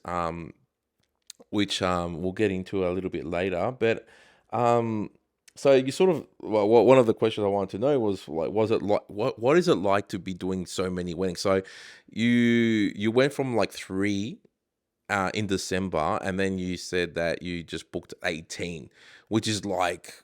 [SPEAKER 1] Which we'll get into a little bit later. But um, so you sort of, well, one of the questions I wanted to know was like, was it like, what is it like to be doing so many weddings? So you went from like three in December, and then you said that you just booked 18, which is like,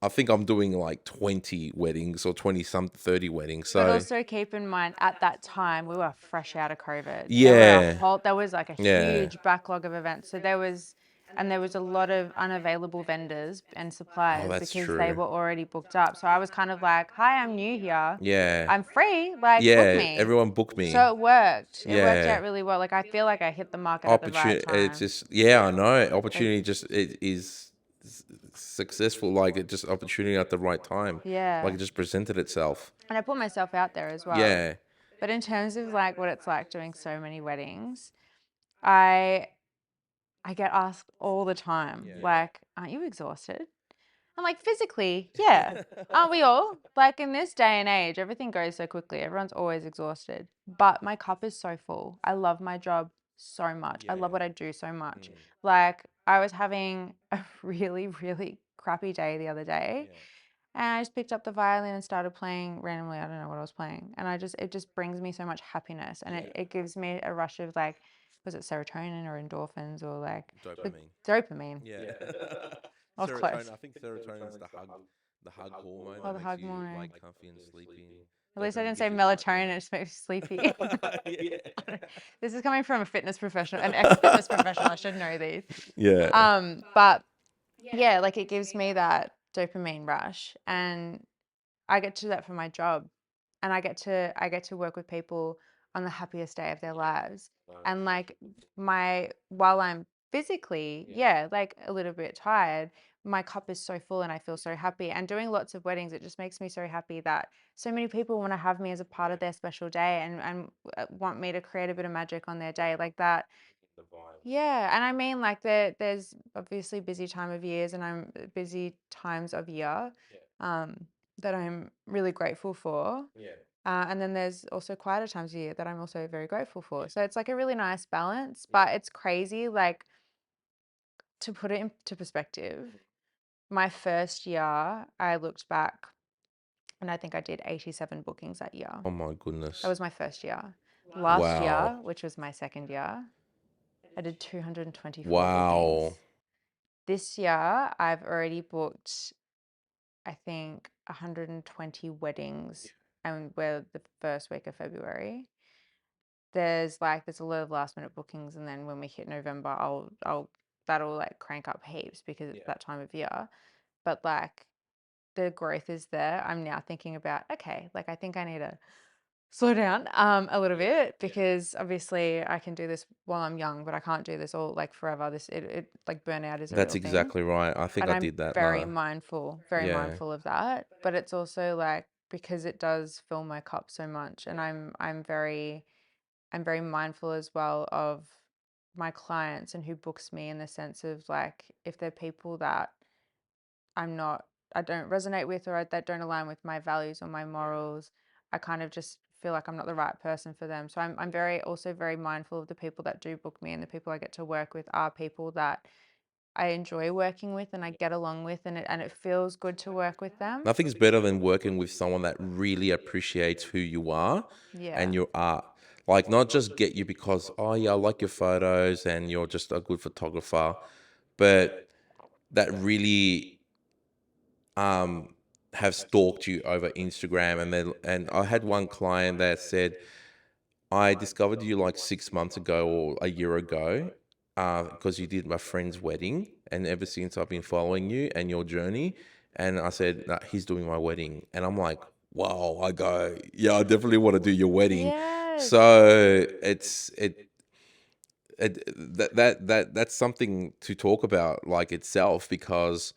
[SPEAKER 1] I think I'm doing like 20 weddings, or 20 some 30 weddings.
[SPEAKER 2] But
[SPEAKER 1] So
[SPEAKER 2] also keep in mind, at that time, we were fresh out of COVID.
[SPEAKER 1] yeah,
[SPEAKER 2] There was like a
[SPEAKER 1] yeah.
[SPEAKER 2] huge backlog of events. So there was a lot of unavailable vendors and
[SPEAKER 1] Oh,
[SPEAKER 2] suppliers
[SPEAKER 1] that's
[SPEAKER 2] because they
[SPEAKER 1] true.
[SPEAKER 2] were already booked up. So I was kind of like, hi, I'm new here.
[SPEAKER 1] Yeah.
[SPEAKER 2] I'm free. Like, book
[SPEAKER 1] Yeah,
[SPEAKER 2] me.
[SPEAKER 1] everyone booked me.
[SPEAKER 2] So it worked. It worked
[SPEAKER 1] Yeah.
[SPEAKER 2] out really well. Like, I feel like I hit the market at the right
[SPEAKER 1] Opportunity, it's
[SPEAKER 2] time.
[SPEAKER 1] just, yeah, I know.
[SPEAKER 2] Like,
[SPEAKER 1] Opportunity just, it is successful. Like, it just opportunity at the right time. Like,
[SPEAKER 2] yeah.
[SPEAKER 1] it just presented itself.
[SPEAKER 2] And I put myself out there as well.
[SPEAKER 1] Yeah.
[SPEAKER 2] But in terms of like what it's like doing so many weddings, I I get asked all the time, like, aren't you exhausted? I'm like, physically, yeah. Aren't we all? Like in this day and age, everything goes so quickly. Everyone's always exhausted. But my cup is so full. I love my job so much. I love
[SPEAKER 1] Yeah.
[SPEAKER 2] what I do so much.
[SPEAKER 1] Mm.
[SPEAKER 2] Like I was having a really, really crappy day the other day.
[SPEAKER 1] Yeah.
[SPEAKER 2] And I just picked up the violin and started playing randomly. I don't know what I was playing. And it just brings me so much happiness. And
[SPEAKER 1] Yeah.
[SPEAKER 2] it gives me a rush of like, was it serotonin or endorphins or like
[SPEAKER 1] Dopamine.
[SPEAKER 2] dopamine?
[SPEAKER 1] Yeah.
[SPEAKER 2] I was
[SPEAKER 1] Serotonin.
[SPEAKER 2] close.
[SPEAKER 1] I think serotonin is the hug hormone
[SPEAKER 2] Oh,
[SPEAKER 1] that
[SPEAKER 2] the
[SPEAKER 1] makes
[SPEAKER 2] hug
[SPEAKER 1] you like
[SPEAKER 2] morning.
[SPEAKER 1] comfy and sleepy. And
[SPEAKER 2] At least I
[SPEAKER 1] dopamine
[SPEAKER 2] didn't say
[SPEAKER 1] gives you excitement.
[SPEAKER 2] melatonin, it just makes me sleepy.
[SPEAKER 1] Yeah.
[SPEAKER 2] This is coming from a fitness professional, an ex-fitness professional. I should know these.
[SPEAKER 1] Yeah.
[SPEAKER 2] But yeah, like it gives me that dopamine rush, and I get to do that for my job, and I get to work with people on the happiest day of their lives. And like my while I'm physically, yeah, like a little bit tired, my cup is so full and I feel so happy. And doing lots of weddings, it just makes me so happy that so many people want to have me as a part of their special day and want me to create a bit of magic on their day like that.
[SPEAKER 1] The vibe.
[SPEAKER 2] Yeah, and I mean like there's obviously busy time of years and I'm busy times of year um that I'm really grateful for.
[SPEAKER 1] Yeah.
[SPEAKER 2] And then there's also quieter times of year that I'm also very grateful for.
[SPEAKER 1] Yeah.
[SPEAKER 2] So it's like a really nice balance,
[SPEAKER 1] Yeah.
[SPEAKER 2] but it's crazy like to put it into perspective. My first year, I looked back and I think I did 87 bookings that year.
[SPEAKER 1] Oh my
[SPEAKER 2] That
[SPEAKER 1] goodness.
[SPEAKER 2] was my first year. Last
[SPEAKER 1] Wow.
[SPEAKER 2] year, which was my second year, I did 224
[SPEAKER 1] Wow.
[SPEAKER 2] bookings. This year, I've already booked, I think, 120 weddings, and we're the first week of February. There's a lot of last minute bookings, and then when we hit November, I'll that'll like crank up heaps because it's that time of year. But like the growth is there. I'm now thinking about, okay, like I think I need to slow down a little bit because obviously I can do this while I'm young, but I can't do this all like forever. It like burnout is a
[SPEAKER 1] That's
[SPEAKER 2] real thing.
[SPEAKER 1] exactly right. I think
[SPEAKER 2] And
[SPEAKER 1] I
[SPEAKER 2] I'm
[SPEAKER 1] did that.
[SPEAKER 2] very
[SPEAKER 1] Yeah.
[SPEAKER 2] mindful of that. But it's also like because it does fill my cup so much, and I'm very mindful as well of my clients and who books me in the sense of like if they're people that I'm not I don't resonate with or that don't align with my values or my morals, I kind of just feel like I'm not the right person for them. So I'm very also very mindful of the people that do book me, and the people I get to work with are people that I enjoy working with and I get along with, and it feels good to work with them.
[SPEAKER 1] Nothing's better than working with someone that really appreciates who you are
[SPEAKER 2] Yeah.
[SPEAKER 1] and your art. Like, not just get you because, oh, yeah, I like your photos and you're just a good photographer, but that really um, have stalked you over Instagram. And I had one client that said, I discovered you like 6 months ago or a year ago because you did my friend's wedding. And ever since I've been following you and your journey. And I said, nah, he's doing my wedding. And I'm like, wow, I go, yeah, I definitely want to do your wedding.
[SPEAKER 2] Yes.
[SPEAKER 1] So that's something to talk about like itself because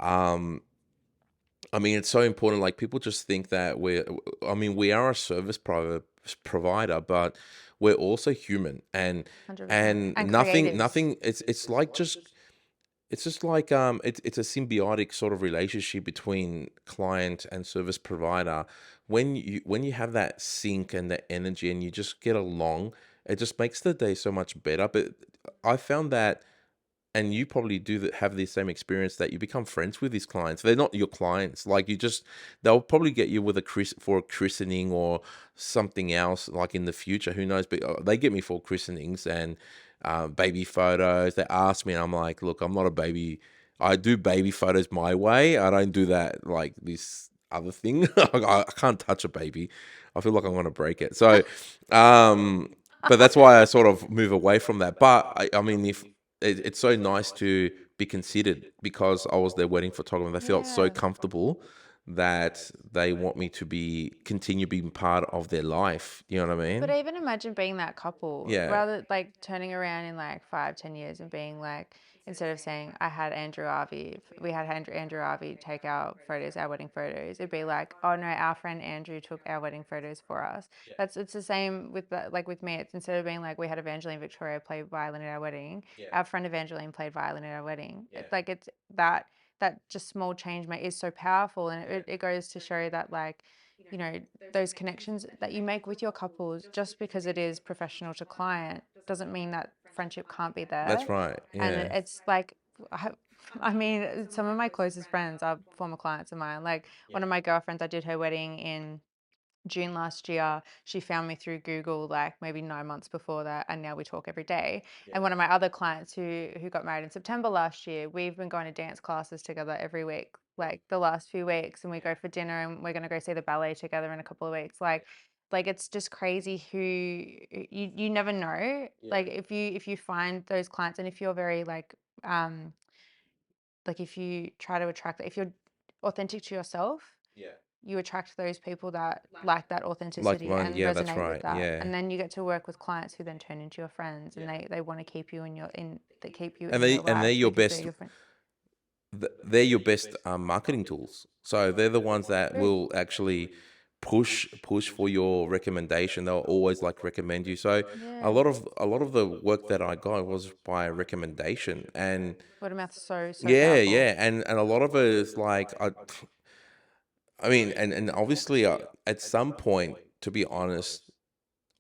[SPEAKER 1] um I mean, it's so important. Like people just think that I mean, we are a provider, but we're also human, and
[SPEAKER 2] 100%.
[SPEAKER 1] and
[SPEAKER 2] And
[SPEAKER 1] nothing,
[SPEAKER 2] creatives.
[SPEAKER 1] nothing. It's just like it's a symbiotic sort of relationship between client and service provider. When you have that sync and that energy, and you just get along, it just makes the day so much better. But I found that and you probably have the same experience that you become friends with these clients. They're not your clients. Like they'll probably get you with for a christening or something else like in the future. Who knows? But they get me for christenings and baby photos. They ask me, and I'm like, look, I'm not a baby. I do baby photos my way. I don't do that like this other thing. I can't touch a baby. I feel like I'm gonna break it. So, but that's why I sort of move away from that. But I mean, if it's so nice to be considered because I was their wedding photographer. They felt so
[SPEAKER 2] Yeah.
[SPEAKER 1] comfortable that they want me to continue being part of their life. You know what I
[SPEAKER 2] But
[SPEAKER 1] mean?
[SPEAKER 2] even imagine being that couple,
[SPEAKER 1] Yeah,
[SPEAKER 2] rather like turning around in like 5, 10 years and being like, instead of saying I had we had Andrew Arvey take our photos, our wedding photos, it'd be like, oh no, our friend Andrew took our wedding photos for us. It's the same with like with me. It's instead of being like we had Evangeline Victoria play violin at our wedding, our friend Evangeline played violin at our wedding. It's like it's that that just small change is so powerful, and it goes to show that, like, you know, those connections that you make with your couples, just because it is professional to client, doesn't mean that friendship can't be
[SPEAKER 1] That's
[SPEAKER 2] there.
[SPEAKER 1] right.
[SPEAKER 2] And
[SPEAKER 1] Yeah.
[SPEAKER 2] it's like, I, I mean, some of my closest friends are former clients of mine. Like, one of my girlfriends, I did her wedding in June last year. She found me through Google like maybe 9 months before that, and now we talk every day. And one of my other clients who got married in September last year, we've been going to dance classes together every week, like the last few weeks, and we go for dinner, and we're gonna go see the ballet together in a couple of weeks. Like it's just crazy who you never know. Like if you find those clients, and if you're very um like if you try to attract, if you're authentic to yourself, you attract those people that like that
[SPEAKER 1] Like
[SPEAKER 2] authenticity
[SPEAKER 1] mine.
[SPEAKER 2] and
[SPEAKER 1] Yeah, that's
[SPEAKER 2] resonate with
[SPEAKER 1] right.
[SPEAKER 2] that.
[SPEAKER 1] Yeah.
[SPEAKER 2] And then you get to work with clients who then turn into your friends, and they want to keep you in your in they keep you
[SPEAKER 1] And
[SPEAKER 2] in your
[SPEAKER 1] they're
[SPEAKER 2] life
[SPEAKER 1] your
[SPEAKER 2] because they're
[SPEAKER 1] best
[SPEAKER 2] your friend.
[SPEAKER 1] they're your best marketing tools. So they're the ones that
[SPEAKER 2] True.
[SPEAKER 1] will actually push for your recommendation. They'll always like recommend you. So
[SPEAKER 2] Yeah.
[SPEAKER 1] a lot of the work that I got was by recommendation, and
[SPEAKER 2] Word of mouth is so
[SPEAKER 1] yeah,
[SPEAKER 2] powerful.
[SPEAKER 1] yeah, and a lot of it is like I mean, and obviously at some point, to be honest,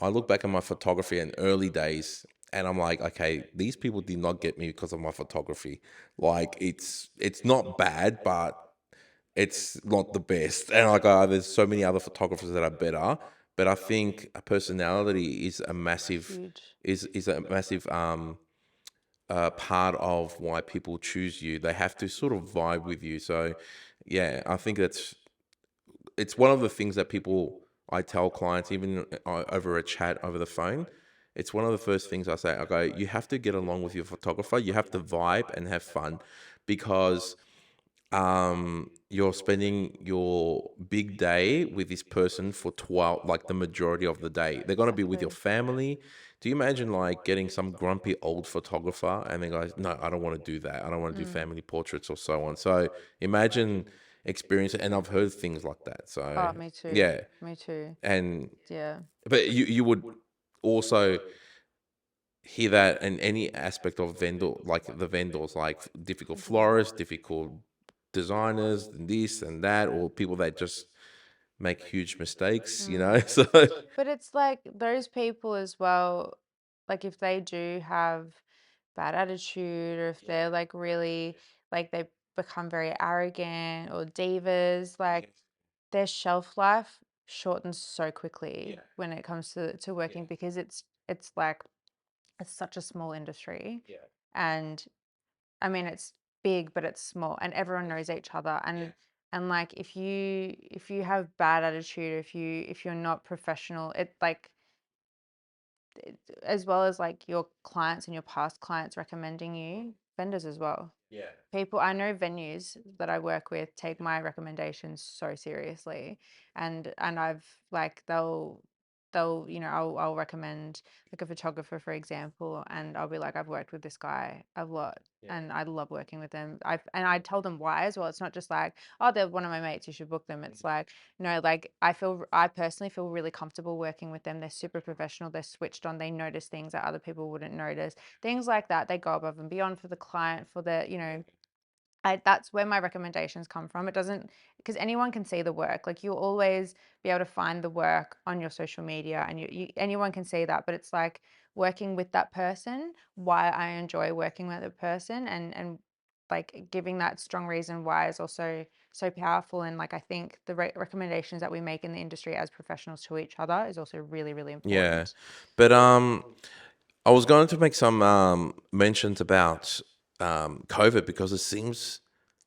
[SPEAKER 1] I look back at my photography in early days, and I'm like, okay, these people did not get me because of my photography. Like it's not bad, but it's not the best. And like, there's so many other photographers that are better. But I think a personality
[SPEAKER 2] Huge.
[SPEAKER 1] is a massive part of why people choose you. They have to sort of vibe with you. So yeah, I think it's one of the things that people I tell clients, even over a chat over the phone. It's one of the first things I say. I go, you have to get along with your photographer. You have to vibe and have fun, because you're spending your big day with this person for 12, like the majority of the day. They're going to be with your
[SPEAKER 2] Exactly.
[SPEAKER 1] family. Do you imagine like getting some grumpy old photographer and then guys, no, I don't want to do that. I don't want to do
[SPEAKER 2] Mm.
[SPEAKER 1] family portraits or so on. So imagine experience it. And I've heard things like that. So
[SPEAKER 2] Oh, me too.
[SPEAKER 1] yeah.
[SPEAKER 2] Me too.
[SPEAKER 1] And,
[SPEAKER 2] Yeah.
[SPEAKER 1] but you would also hear that in any aspect of vendor, like the vendors, like difficult florists, difficult designers, and this and that, or people that just make huge mistakes, you know?
[SPEAKER 2] Mm.
[SPEAKER 1] So,
[SPEAKER 2] But it's like those people as well, like if they do have bad attitude, or if they're like really, like they become very arrogant or divas, like their shelf life shortens so quickly when it comes to working, because it's like it's such a small industry. And I mean, it's big, but it's small, and everyone knows each other. And like if you have bad attitude, if you're not professional, it like as well as like your clients and your past clients recommending you, vendors as well. People, I know venues that I work with take my recommendations so seriously, and I've like they'll I'll recommend like a photographer, for example, and I'll be like, I've worked with this guy a lot, and I love working with them. I tell them why as well. It's not just like, oh, they're one of my mates, you should book them. It's like, no, like I personally feel really comfortable working with them. They're super professional, they're switched on, they notice things that other people wouldn't notice, things like that. They go above and beyond for the client, for the, that's where my recommendations come from. It doesn't, because anyone can see the work. Like you'll always be able to find the work on your social media, and anyone can see that. But it's like working with that person, why I enjoy working with a person, and like giving that strong reason why is also so powerful. And like I think the recommendations that we make in the industry as professionals to each other is also really, really
[SPEAKER 1] yeah.
[SPEAKER 2] important.
[SPEAKER 1] But I was going to make some mentions about COVID, because it seems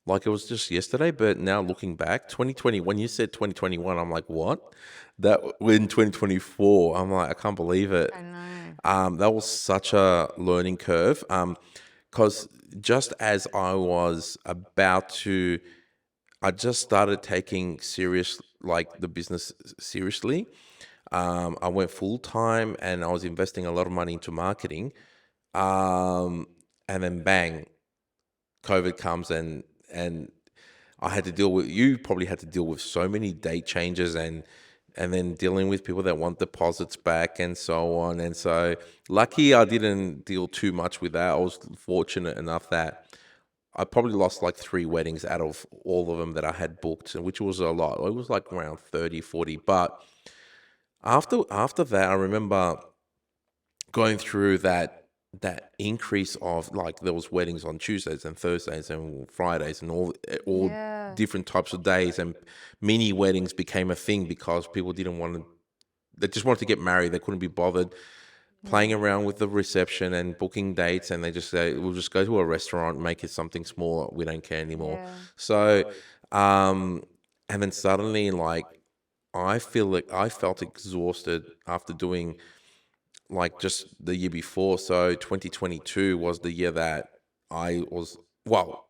[SPEAKER 1] like it was just yesterday, but now looking back, 2020, when you said 2021, I'm like, what? That in 2024, I'm like, I can't believe it.
[SPEAKER 2] I know.
[SPEAKER 1] That was such a learning curve. Because just as I just started taking like the business seriously. I went full time, and I was investing a lot of money into marketing. Um, and then bang, COVID comes, and I had to deal with. You probably had to deal with so many date changes, and then dealing with people that want deposits back and so on. And so lucky I didn't deal too much with that. I was fortunate enough that I probably lost like 3 weddings out of all of them that I had booked, which was a lot. It was like around 30, 40. But after that, I remember going through that increase of, like, there was weddings on Tuesdays and Thursdays and Fridays and all
[SPEAKER 2] Yeah.
[SPEAKER 1] different types of days, and mini weddings became a thing because people didn't want to, they just wanted to get married. They couldn't be bothered playing
[SPEAKER 2] Yeah.
[SPEAKER 1] around with the reception and booking dates, and they just say, we'll just go to a restaurant, make it something smaller, we don't care anymore.
[SPEAKER 2] Yeah.
[SPEAKER 1] So um and then suddenly, like, I feel like I felt exhausted after doing, like, just the year before. So 2022 was the year that I was, well,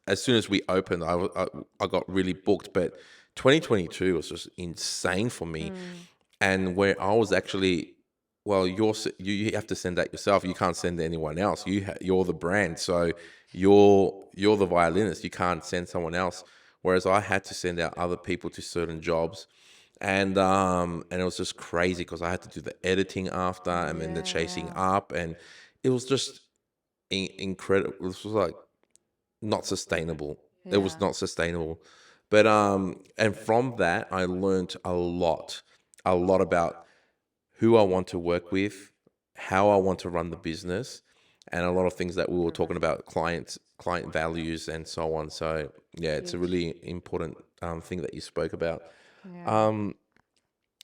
[SPEAKER 1] as soon as we opened, I got really booked. But 2022 was just insane for me,
[SPEAKER 2] Mm.
[SPEAKER 1] and where I was actually, well, you have to send that yourself. You can't send to anyone else. You're the brand, so you're the violinist. You can't send someone else. Whereas I had to send out other people to certain jobs, and it was just crazy because I had to do the editing after, and then the
[SPEAKER 2] Yeah.
[SPEAKER 1] chasing
[SPEAKER 2] Yeah.
[SPEAKER 1] up, and it was just incredible. This was like not sustainable. It was
[SPEAKER 2] Yeah.
[SPEAKER 1] not sustainable. But and from that I learned a lot about who I want to work with, how I want to run the business, and a lot of things that we were talking about, client values, and so on. So yeah, it's a
[SPEAKER 2] Huge.
[SPEAKER 1] really important thing that you spoke about.
[SPEAKER 2] Yeah.
[SPEAKER 1] Um,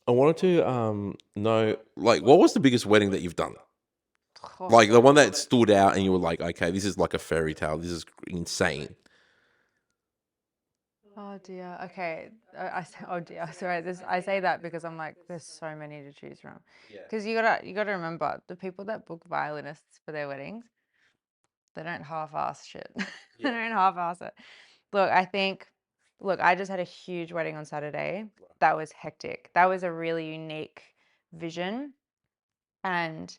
[SPEAKER 1] I wanted to know, like, what was the biggest wedding that you've done?
[SPEAKER 2] Oh,
[SPEAKER 1] Like the one that stood out and you were like, okay, this is like a fairy tale. This is insane.
[SPEAKER 2] oh dear. Okay. I say, oh dear. Sorry. I say that because I'm like, there's so many to choose from. Because you gotta remember the people that book violinists for their weddings, they don't half-ass shit. They don't half-ass it. Look, I think, look, I just had a huge wedding on Saturday. That was hectic. That was a really unique vision, and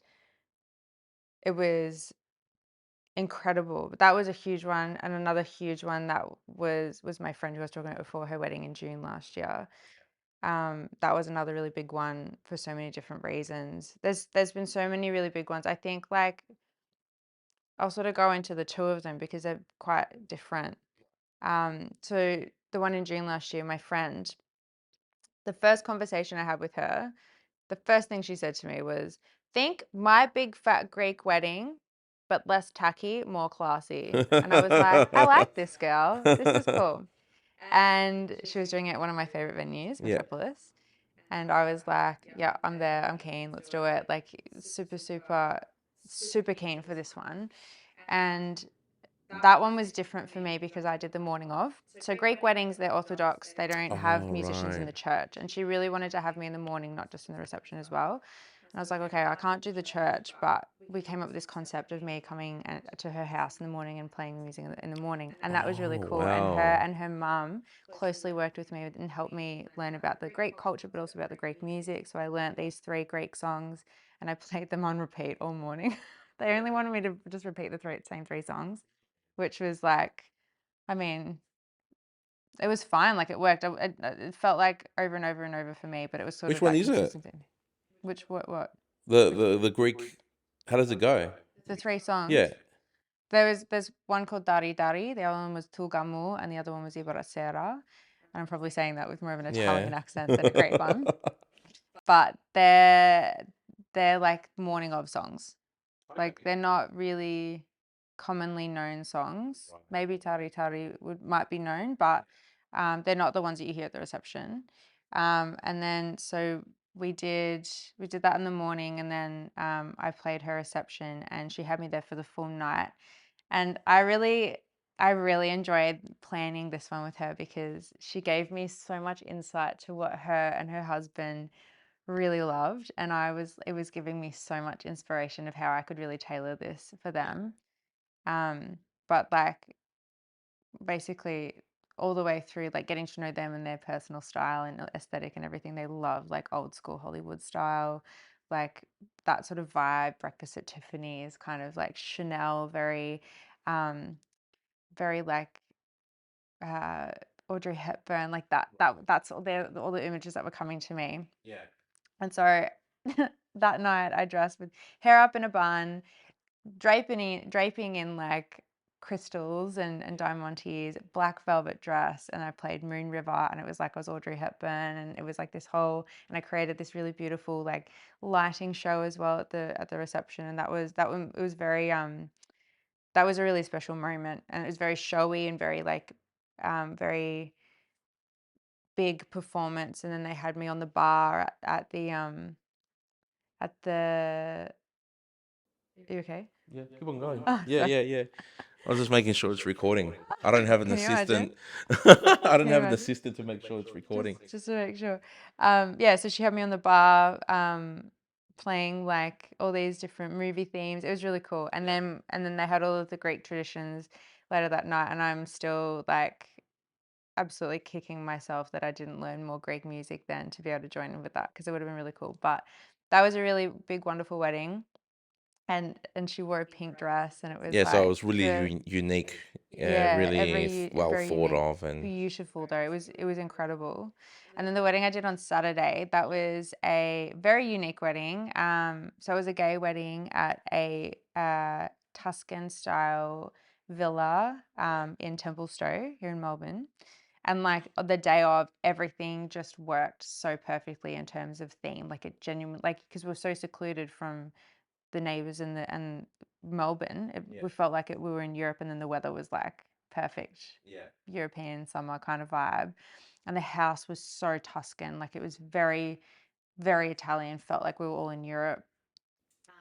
[SPEAKER 2] it was incredible. But that was a huge one, and another huge one that was my friend who I was talking about before, her wedding in June last year. That was another really big one for so many different reasons. There's been so many really big ones. I think, like, I'll sort of go into the two of them because they're quite different. So the one in June last year, my friend, the first conversation I had with her, the first thing she said to me was, "Think my big fat Greek wedding, but less tacky, more classy." And I was like, "I like this girl. This is cool." And she was doing it at one of my favorite venues,
[SPEAKER 1] Yeah.
[SPEAKER 2] Metropolis. And I was like, "Yeah, I'm there. I'm keen. Let's do it." Like, super, super, super keen for this one. And that one was different for me because I did the morning of. So Greek weddings, they're Orthodox. They don't have
[SPEAKER 1] Oh,
[SPEAKER 2] musicians in
[SPEAKER 1] right.
[SPEAKER 2] the church. And she really wanted to have me in the morning, not just in the reception as well. And I was like, okay, I can't do the church, but we came up with this concept of me coming to her house in the morning and playing music in the morning. And that was really
[SPEAKER 1] Oh,
[SPEAKER 2] cool.
[SPEAKER 1] wow.
[SPEAKER 2] And her mum closely worked with me and helped me learn about the Greek culture, but also about the Greek music. So I learnt these 3 Greek songs and I played them on repeat all morning. They only wanted me to just repeat the same 3 songs, which was like, I mean, it was fine. Like, it worked. It felt like over and over and over for me, but it was sort
[SPEAKER 1] Which
[SPEAKER 2] of
[SPEAKER 1] one
[SPEAKER 2] that
[SPEAKER 1] is it?
[SPEAKER 2] consistency. Which what?
[SPEAKER 1] The Greek. How does it go?
[SPEAKER 2] The 3
[SPEAKER 1] Yeah.
[SPEAKER 2] songs. There's one called Dari Dari, the other one was Tulgamu, and the other one was Ibarasera. And I'm probably saying that with more of an
[SPEAKER 1] Yeah.
[SPEAKER 2] Italian accent than a great one. But they're like morning of songs. Like, they're not really commonly known songs. Maybe Tari Tari might be known, but they're not the ones that you hear at the reception. And then so we did that in the morning, and then I played her reception, and she had me there for the full night. And I really enjoyed planning this one with her because she gave me so much insight to what her and her husband really loved, and it was giving me so much inspiration of how I could really tailor this for them. But, like, basically all the way through, like, getting to know them and their personal style and aesthetic and everything, they love, like, old school Hollywood style, like, that sort of vibe. Breakfast at Tiffany's, kind of like Chanel, um very like uh Audrey Hepburn, like that's all the images that were coming to me. And so that night I dressed with hair up in a bun, draping in like crystals and diamantes, black velvet dress, and I played Moon River, and it was like I was Audrey Hepburn, and it was like this whole, and I created this really beautiful like lighting show as well at the reception, and that one it was very that was a really special moment, and it was very showy and very like very big performance, and then they had me on the bar at the are you okay?
[SPEAKER 1] Yeah, keep on going.
[SPEAKER 2] Oh,
[SPEAKER 1] Yeah,
[SPEAKER 2] sorry.
[SPEAKER 1] yeah, yeah. I was just making sure it's recording. I don't have an
[SPEAKER 2] Can you imagine?
[SPEAKER 1] assistant. I don't
[SPEAKER 2] Can you
[SPEAKER 1] have an
[SPEAKER 2] imagine?
[SPEAKER 1] assistant to make sure it's recording.
[SPEAKER 2] Just to make sure. Yeah, so she had me on the bar, playing like all these different movie themes. It was really cool. And then they had all of the Greek traditions later that night, and I'm still like absolutely kicking myself that I didn't learn more Greek music then to be able to join in with that because it would have been really cool. But that was a really big, wonderful wedding. And she wore a pink dress, and it was
[SPEAKER 1] Yeah, so it
[SPEAKER 2] like
[SPEAKER 1] was really
[SPEAKER 2] the
[SPEAKER 1] unique,
[SPEAKER 2] yeah,
[SPEAKER 1] really well
[SPEAKER 2] very
[SPEAKER 1] thought
[SPEAKER 2] unique,
[SPEAKER 1] of, and
[SPEAKER 2] beautiful though. It was incredible. And then the wedding I did on Saturday, that was a very unique wedding. So it was a gay wedding at a Tuscan style villa in Templestowe here in Melbourne. And like the day of, everything just worked so perfectly in terms of theme. Like it genuinely, like because we're so secluded from the neighbors and Melbourne, we felt like we were in Europe, and then the weather was like perfect European summer kind of vibe. And the house was so Tuscan, like it was very, very Italian, felt like we were all in Europe.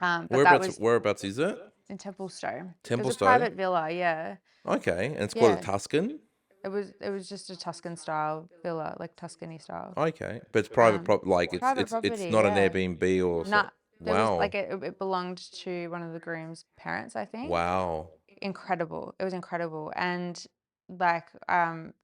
[SPEAKER 2] But that was
[SPEAKER 1] whereabouts is it?
[SPEAKER 2] in Templestowe. It was a
[SPEAKER 1] Templestowe.
[SPEAKER 2] private villa, yeah.
[SPEAKER 1] Okay, and it's called a
[SPEAKER 2] Yeah.
[SPEAKER 1] Tuscan.
[SPEAKER 2] It was just a Tuscan style villa, like Tuscany style.
[SPEAKER 1] Okay, but it's private like
[SPEAKER 2] Private
[SPEAKER 1] it's
[SPEAKER 2] property,
[SPEAKER 1] not an
[SPEAKER 2] yeah.
[SPEAKER 1] Airbnb or so.
[SPEAKER 2] Nah, there was
[SPEAKER 1] Wow,
[SPEAKER 2] like it belonged to one of the groom's parents, I think.
[SPEAKER 1] wow,
[SPEAKER 2] Incredible. It was incredible. And like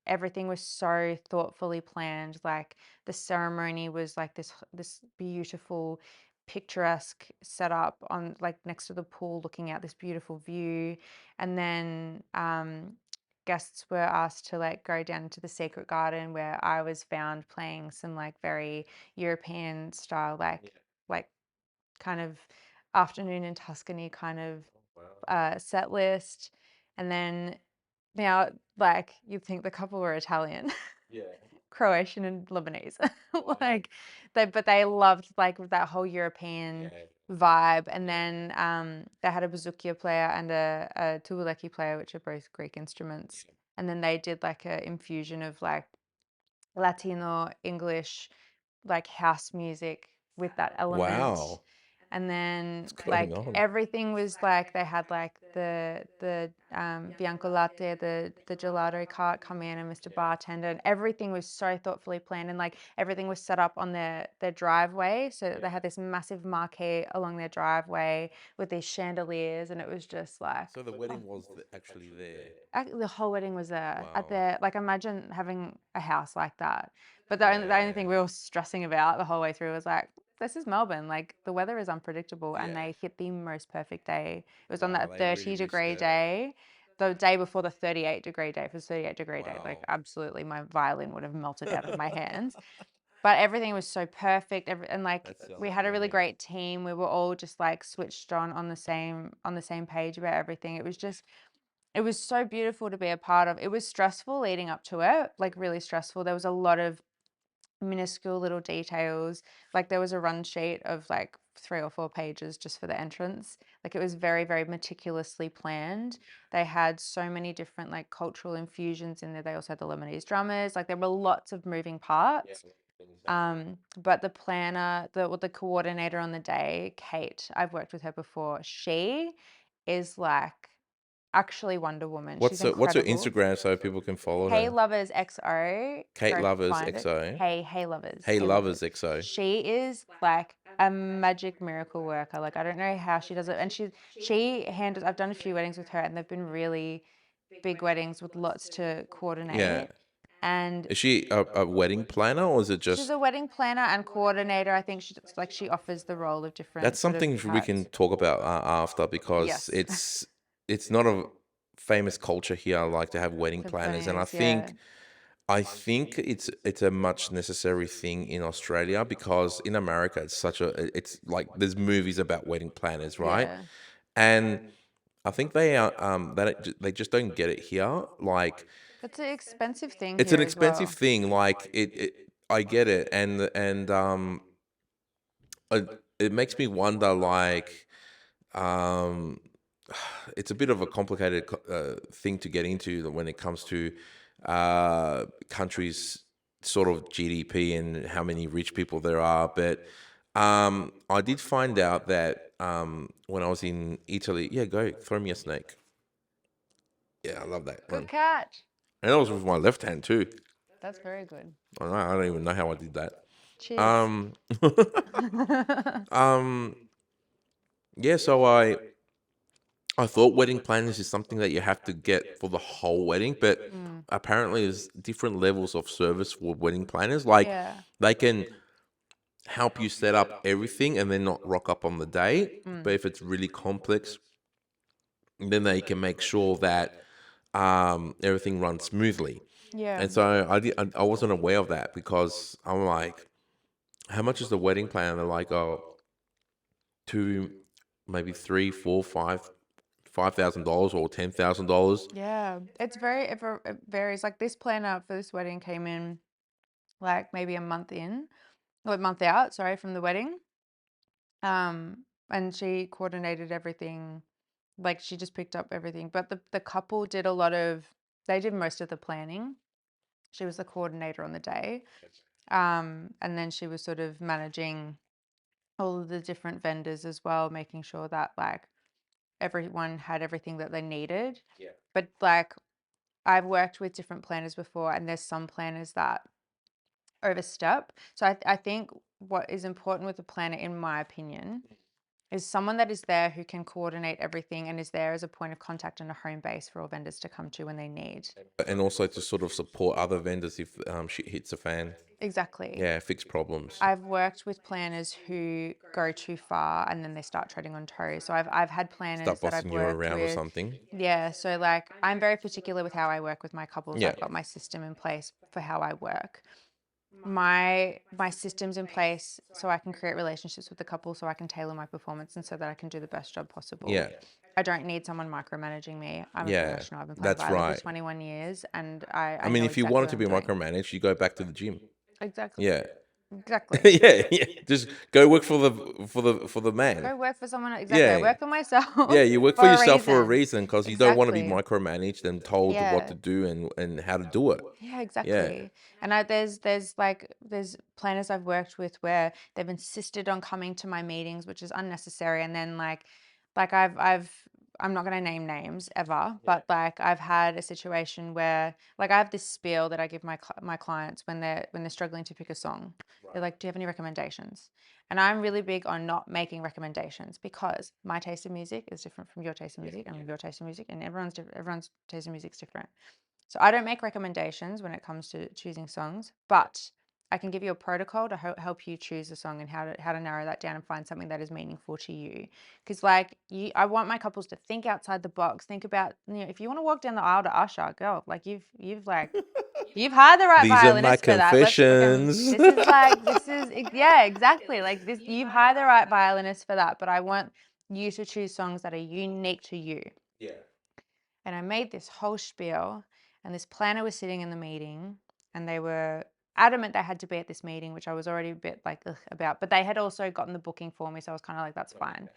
[SPEAKER 2] everything was so thoughtfully planned. Like the ceremony was like this beautiful picturesque setup on like next to the pool looking out this beautiful view. And then guests were asked to like go down into the secret garden where I was found playing some like very European style like kind of afternoon in Tuscany kind of set list. And then now, like, you'd think the couple were Italian, Croatian and Lebanese. Like, but they loved like that whole European vibe. And then they had a bouzouki player and a tubuleki player, which are both Greek instruments. And then they did like a infusion of like Latino, English, like house music with that element.
[SPEAKER 1] wow.
[SPEAKER 2] And then
[SPEAKER 1] What's going
[SPEAKER 2] like
[SPEAKER 1] on?
[SPEAKER 2] everything was like they had like the Bianco latte, the gelato cart come in and Mr. Bartender, and everything was so thoughtfully planned, and like everything was set up on their driveway. So they had this massive marquee along their driveway with these chandeliers, and it was just like
[SPEAKER 1] So the wedding was actually there.
[SPEAKER 2] the whole wedding was there at
[SPEAKER 1] Wow.
[SPEAKER 2] their like imagine having a house like that. But the only thing
[SPEAKER 1] Yeah.
[SPEAKER 2] we were stressing about the whole way through was like, this is Melbourne. Like the weather is unpredictable, and
[SPEAKER 1] Yeah.
[SPEAKER 2] they hit the most perfect day. It was on
[SPEAKER 1] Wow,
[SPEAKER 2] that
[SPEAKER 1] they really risked
[SPEAKER 2] 30-degree
[SPEAKER 1] it.
[SPEAKER 2] day. The day before the 38-degree day, for 38-degree day, like
[SPEAKER 1] Wow.
[SPEAKER 2] absolutely my violin would have melted out of my hands. But everything was so perfect. And like
[SPEAKER 1] That sounds
[SPEAKER 2] we had a really
[SPEAKER 1] brilliant.
[SPEAKER 2] great team. We were all just like switched on the same page about everything. It was so beautiful to be a part of. It was stressful leading up to it, like really stressful. There was a lot of minuscule little details. Like there was a run sheet of like 3 or 4 pages just for the entrance. Like it was very, very meticulously planned. They had so many different like cultural infusions in there. They also had the Lebanese drummers. Like there were lots of moving parts. But the planner, the coordinator on the day, Kate, I've worked with her before. She is like actually Wonder Woman. She's
[SPEAKER 1] What's her
[SPEAKER 2] incredible.
[SPEAKER 1] Instagram so people can follow
[SPEAKER 2] Hey
[SPEAKER 1] her?
[SPEAKER 2] Lovers XO,
[SPEAKER 1] Kate
[SPEAKER 2] go
[SPEAKER 1] Lovers
[SPEAKER 2] find it.
[SPEAKER 1] XO.
[SPEAKER 2] Hey Lovers,
[SPEAKER 1] Hey
[SPEAKER 2] Hey Lovers.
[SPEAKER 1] Lovers XO.
[SPEAKER 2] She is like a magic miracle worker. Like I don't know how she does it, and she handles. I've done a few weddings with her, and they've been really big weddings with lots to
[SPEAKER 1] Yeah.
[SPEAKER 2] coordinate. And
[SPEAKER 1] Is she a wedding planner or is it
[SPEAKER 2] she's
[SPEAKER 1] just
[SPEAKER 2] a wedding planner and coordinator. I think she offers the role of
[SPEAKER 1] that's
[SPEAKER 2] different sort of
[SPEAKER 1] something we can
[SPEAKER 2] hats.
[SPEAKER 1] talk about after because
[SPEAKER 2] Yes,
[SPEAKER 1] it's not a famous culture here like to have wedding
[SPEAKER 2] for
[SPEAKER 1] planners, and
[SPEAKER 2] planners. Yeah,
[SPEAKER 1] I think it's a much necessary thing in Australia because in America it's such a it's like there's movies about wedding planners, right?
[SPEAKER 2] yeah,
[SPEAKER 1] And I think they are they just don't get it here. Like
[SPEAKER 2] It's an expensive thing
[SPEAKER 1] it's
[SPEAKER 2] here
[SPEAKER 1] an
[SPEAKER 2] as
[SPEAKER 1] expensive
[SPEAKER 2] well.
[SPEAKER 1] thing. Like I get it, and it makes me wonder. Like um, it's a bit of a complicated thing to get into when it comes to countries' sort of GDP and how many rich people there are. But I did find out that when I was in Italy, yeah, go throw me a snake. Yeah, I love that
[SPEAKER 2] Good
[SPEAKER 1] one.
[SPEAKER 2] catch.
[SPEAKER 1] And that was with my left hand too.
[SPEAKER 2] That's very good.
[SPEAKER 1] I don't even know how I did that.
[SPEAKER 2] Cheers.
[SPEAKER 1] Um, um, yeah. So I thought wedding planners is something that you have to get for the whole wedding, but
[SPEAKER 2] Mm,
[SPEAKER 1] apparently there's different levels of service for wedding planners. Like
[SPEAKER 2] yeah.
[SPEAKER 1] they can help you set up everything and then not rock up on the day. But
[SPEAKER 2] Mm,
[SPEAKER 1] if it's really complex, then they can make sure that everything runs smoothly.
[SPEAKER 2] yeah.
[SPEAKER 1] And so I wasn't aware of that because I'm like, how much is the wedding planner? They're like, oh, two, maybe three, four, $5,000 or $10,000.
[SPEAKER 2] Yeah. It's very, it varies. Like this planner for this wedding came in like maybe a month in, or a month out, sorry, from the wedding. And she coordinated everything. Like she just picked up everything. But the couple did a lot of, they did most of the planning. She was the coordinator on the day. And then she was sort of managing all of the different vendors as well, making sure that like everyone had everything that they needed. But like I've worked with different planners before, and there's some planners that overstep. So I think what is important with a planner, in my opinion, is someone that is there who can coordinate everything and is there as a point of contact and a home base for all vendors to come to when they need.
[SPEAKER 1] And also to sort of support other vendors if shit hits the fan.
[SPEAKER 2] Exactly.
[SPEAKER 1] Yeah, fix problems.
[SPEAKER 2] I've worked with planners who go too far and then they start treading on toes. So I've had planners
[SPEAKER 1] Start
[SPEAKER 2] that I've
[SPEAKER 1] bossing you
[SPEAKER 2] worked
[SPEAKER 1] around or
[SPEAKER 2] with.
[SPEAKER 1] something.
[SPEAKER 2] Yeah, so like I'm very particular with how I work with my couples.
[SPEAKER 1] Yeah.
[SPEAKER 2] I've got my system in place for how I work. My systems in place so I can create relationships with the couple, so I can tailor my performance and so that I can do the best job possible.
[SPEAKER 1] Yeah.
[SPEAKER 2] I don't need someone micromanaging me. I'm a
[SPEAKER 1] Yeah.
[SPEAKER 2] professional. I've been playing
[SPEAKER 1] That's
[SPEAKER 2] violin for
[SPEAKER 1] right.
[SPEAKER 2] 21 years and I,
[SPEAKER 1] I
[SPEAKER 2] I
[SPEAKER 1] mean,
[SPEAKER 2] know
[SPEAKER 1] if you
[SPEAKER 2] exactly
[SPEAKER 1] wanted
[SPEAKER 2] what
[SPEAKER 1] to
[SPEAKER 2] I'm
[SPEAKER 1] be
[SPEAKER 2] doing.
[SPEAKER 1] micromanaged, you go back to the gym.
[SPEAKER 2] Exactly.
[SPEAKER 1] Yeah.
[SPEAKER 2] Exactly.
[SPEAKER 1] Yeah, yeah. Just go work for the man.
[SPEAKER 2] Go work for someone. Exactly. I
[SPEAKER 1] Yeah.
[SPEAKER 2] work for myself
[SPEAKER 1] Yeah, you work for
[SPEAKER 2] for a
[SPEAKER 1] yourself for a
[SPEAKER 2] reason.
[SPEAKER 1] reason because you don't want to be
[SPEAKER 2] Exactly.
[SPEAKER 1] micromanaged and told what to
[SPEAKER 2] Yeah.
[SPEAKER 1] do and how to do it.
[SPEAKER 2] Yeah,
[SPEAKER 1] Yeah.
[SPEAKER 2] exactly. And there's planners I've worked with where they've insisted on coming to my meetings, which is unnecessary. And then like I'm not going to name names ever, but like I've had a situation where like I have this spiel that I give my clients when they're struggling to pick a song. They're like, "Do you have any recommendations?" And I'm really big on not making recommendations because my taste of music is different from your taste of music and your taste of music, and everyone's taste of music is different. So I don't make recommendations when it comes to choosing songs, but I can give you a protocol to help you choose a song and how to narrow that down and find something that is meaningful to you. Because I want my couples to think outside the box. Think about, if you want to walk down the aisle to Usher, go. Like you've hired the right
[SPEAKER 1] These are my
[SPEAKER 2] violinist for that. Let's
[SPEAKER 1] confessions.
[SPEAKER 2] this is yeah, exactly. Like this, you've hired the right violinist for that. But I want you to choose songs that are unique to you.
[SPEAKER 1] Yeah.
[SPEAKER 2] And I made this whole spiel, and this planner was sitting in the meeting, and they were adamant they had to be at this meeting, which I was already a bit like ugh about. But they had also gotten the booking for me, so I was kind of like, that's fine.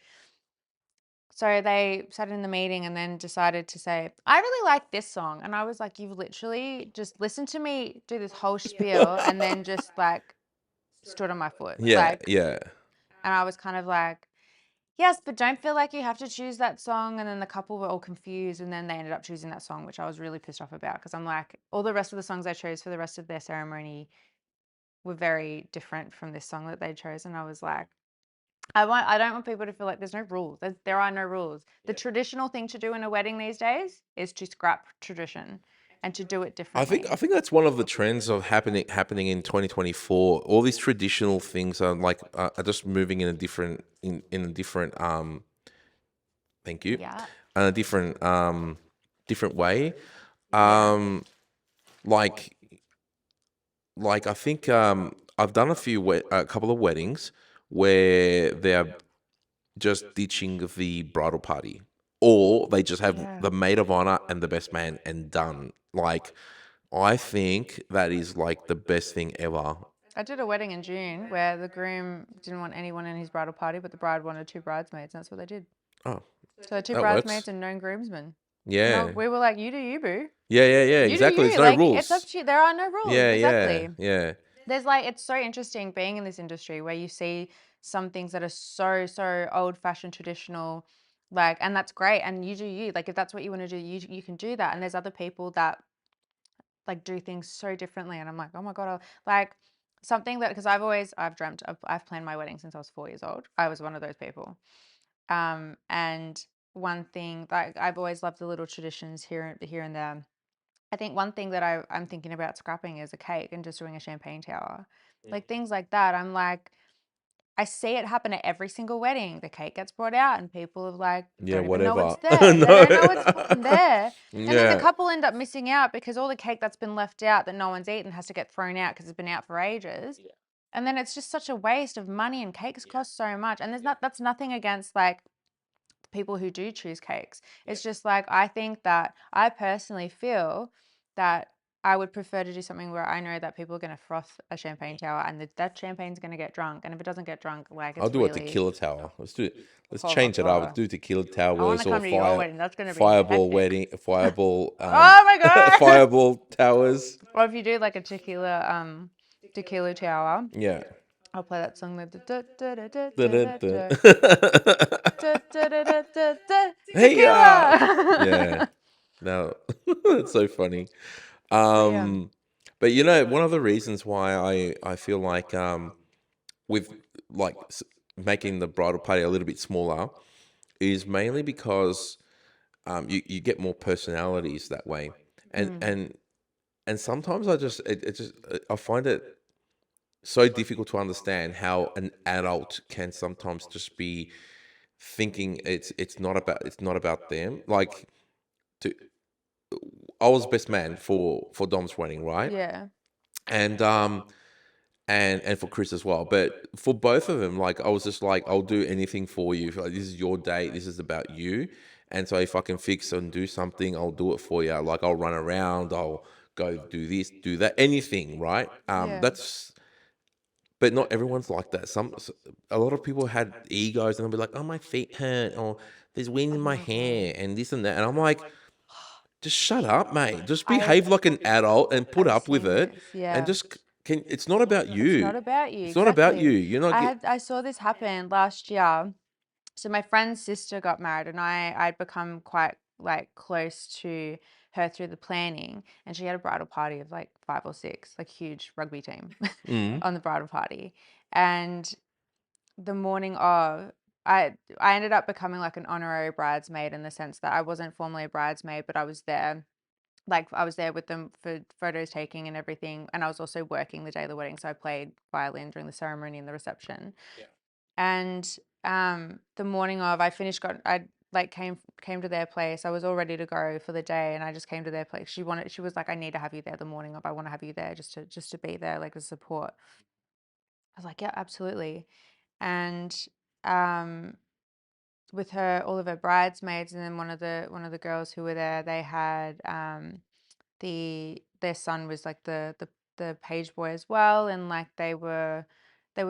[SPEAKER 2] So they sat in the meeting and then decided to say, I really like this song. And I was like, you've literally just listened to me do this whole spiel and then just like stood on my foot.
[SPEAKER 1] Yeah,
[SPEAKER 2] Like,
[SPEAKER 1] yeah.
[SPEAKER 2] and I was kind of like, yes, but don't feel like you have to choose that song. And then the couple were all confused, and then they ended up choosing that song, which I was really pissed off about because I'm like, all the rest of the songs I chose for the rest of their ceremony were very different from this song that they chose. And I was like, I don't want people to feel like there's no rules. There are no rules. The traditional thing to do in a wedding these days is to scrap tradition and to do it
[SPEAKER 1] I
[SPEAKER 2] differently.
[SPEAKER 1] think that's one of the trends of happening in 2024. All these traditional things are like are just moving in a different thank you,
[SPEAKER 2] Yeah.
[SPEAKER 1] in a different way.
[SPEAKER 2] Yeah.
[SPEAKER 1] Um like I think I've done a couple of weddings where they're just ditching the bridal party. or they just have
[SPEAKER 2] Yeah.
[SPEAKER 1] the maid of honor and the best man and done. Like, I think that is like the best thing ever.
[SPEAKER 2] I did a wedding in June where the groom didn't want anyone in his bridal party, but the bride wanted two bridesmaids, and that's what they did.
[SPEAKER 1] Oh,
[SPEAKER 2] So two
[SPEAKER 1] that
[SPEAKER 2] bridesmaids
[SPEAKER 1] works.
[SPEAKER 2] and no groomsmen.
[SPEAKER 1] Yeah.
[SPEAKER 2] We were like, you do you, boo.
[SPEAKER 1] Yeah.
[SPEAKER 2] You do
[SPEAKER 1] Exactly. There's
[SPEAKER 2] you.
[SPEAKER 1] no
[SPEAKER 2] Like, it's up
[SPEAKER 1] rules.
[SPEAKER 2] to you. There are no rules.
[SPEAKER 1] Yeah.
[SPEAKER 2] Exactly.
[SPEAKER 1] Yeah.
[SPEAKER 2] There's like, it's so interesting being in this industry where you see some things that are so old fashioned, traditional, like, and that's great. And you do you. Like, if that's what you want to do, you can do that. And there's other people that like do things so differently. And I'm like, oh my God, like something that, because I've dreamt of, I've planned my wedding since I was 4 years old. I was one of those people. And one thing, like, I've always loved the little traditions here and there. I think one thing that I'm thinking about scrapping is a cake and just doing a champagne tower. Like things like that. I'm like, I see it happen at every single wedding. The cake gets brought out and people are like,
[SPEAKER 1] Yeah.
[SPEAKER 2] don't even know it's
[SPEAKER 1] Whatever.
[SPEAKER 2] there. They
[SPEAKER 1] No.
[SPEAKER 2] don't know it's fucking there. And then the
[SPEAKER 1] Yeah.
[SPEAKER 2] couple end up missing out because all the cake that's been left out that no one's eaten has to get thrown out because it's been out for ages. And then it's just such a waste of money, and cakes cost so much. And that's nothing against like people who do choose cakes. It's just like, I think that I personally feel that I would prefer to do something where I know that people are going to froth a champagne tower and that champagne's going to get drunk. And if it doesn't get drunk, like
[SPEAKER 1] I'll
[SPEAKER 2] it's
[SPEAKER 1] do a
[SPEAKER 2] really
[SPEAKER 1] tequila tower. Let's do it. Let's
[SPEAKER 2] for
[SPEAKER 1] change it up. Let's
[SPEAKER 2] for.
[SPEAKER 1] do tequila
[SPEAKER 2] I want to
[SPEAKER 1] towers or
[SPEAKER 2] come to your wedding. That's going to be
[SPEAKER 1] fireball
[SPEAKER 2] hectic.
[SPEAKER 1] wedding, fireball,
[SPEAKER 2] Oh my God.
[SPEAKER 1] fireball towers.
[SPEAKER 2] Or if you do like a tequila tower,
[SPEAKER 1] Yeah.
[SPEAKER 2] I'll play that song.
[SPEAKER 1] Da-da-da. Hey yeah.
[SPEAKER 2] Tequila.
[SPEAKER 1] No, it's so funny.
[SPEAKER 2] But yeah.
[SPEAKER 1] But you know, one of the reasons why I feel like with like making the bridal party a little bit smaller is mainly because you get more personalities that way, and
[SPEAKER 2] Mm.
[SPEAKER 1] and and sometimes I find it so difficult to understand how an adult can sometimes just be thinking it's not about them. Like, to I was best man for Dom's wedding, right?
[SPEAKER 2] Yeah.
[SPEAKER 1] And and for Chris as well. But for both of them, like, I was just like, I'll do anything for you. Like, this is your date. This is about you. And so if I can fix and do something, I'll do it for you. Like, I'll run around. I'll go do this, do that, anything, right?
[SPEAKER 2] Yeah.
[SPEAKER 1] That's But not everyone's like that. A lot of people had egos, and they'll be like, "Oh, my feet hurt," or "There's wind
[SPEAKER 2] Oh
[SPEAKER 1] in my
[SPEAKER 2] my God.
[SPEAKER 1] hair," and this and that. And I'm like, just shut up, mate. Just
[SPEAKER 2] I
[SPEAKER 1] behave like an adult and put
[SPEAKER 2] I've
[SPEAKER 1] up with
[SPEAKER 2] seen
[SPEAKER 1] it,
[SPEAKER 2] this.
[SPEAKER 1] and
[SPEAKER 2] Yeah.
[SPEAKER 1] just can. It's not about
[SPEAKER 2] It's
[SPEAKER 1] you.
[SPEAKER 2] not about you.
[SPEAKER 1] It's not about you.
[SPEAKER 2] Exactly.
[SPEAKER 1] You're not get.
[SPEAKER 2] I saw this happen last year. So my friend's sister got married, and I'd become quite like close to her through the planning, and she had a bridal party of like 5 or 6, like huge rugby team
[SPEAKER 1] Mm,
[SPEAKER 2] on the bridal party. And the morning of, I ended up becoming like an honorary bridesmaid in the sense that I wasn't formally a bridesmaid, but I was there. Like, I was there with them for photos taking and everything, and I was also working the day of the wedding, so I played violin during the ceremony and the reception. And the morning of, I like came to their place. I was all ready to go for the day, and I just came to their place. She was like, I need to have you there the morning of. I want to have you there just to be there, like, as support. I was like, yeah, absolutely. And um with her, all of her bridesmaids, and then one of the girls who were there, they had their son was like the page boy as well, and like they were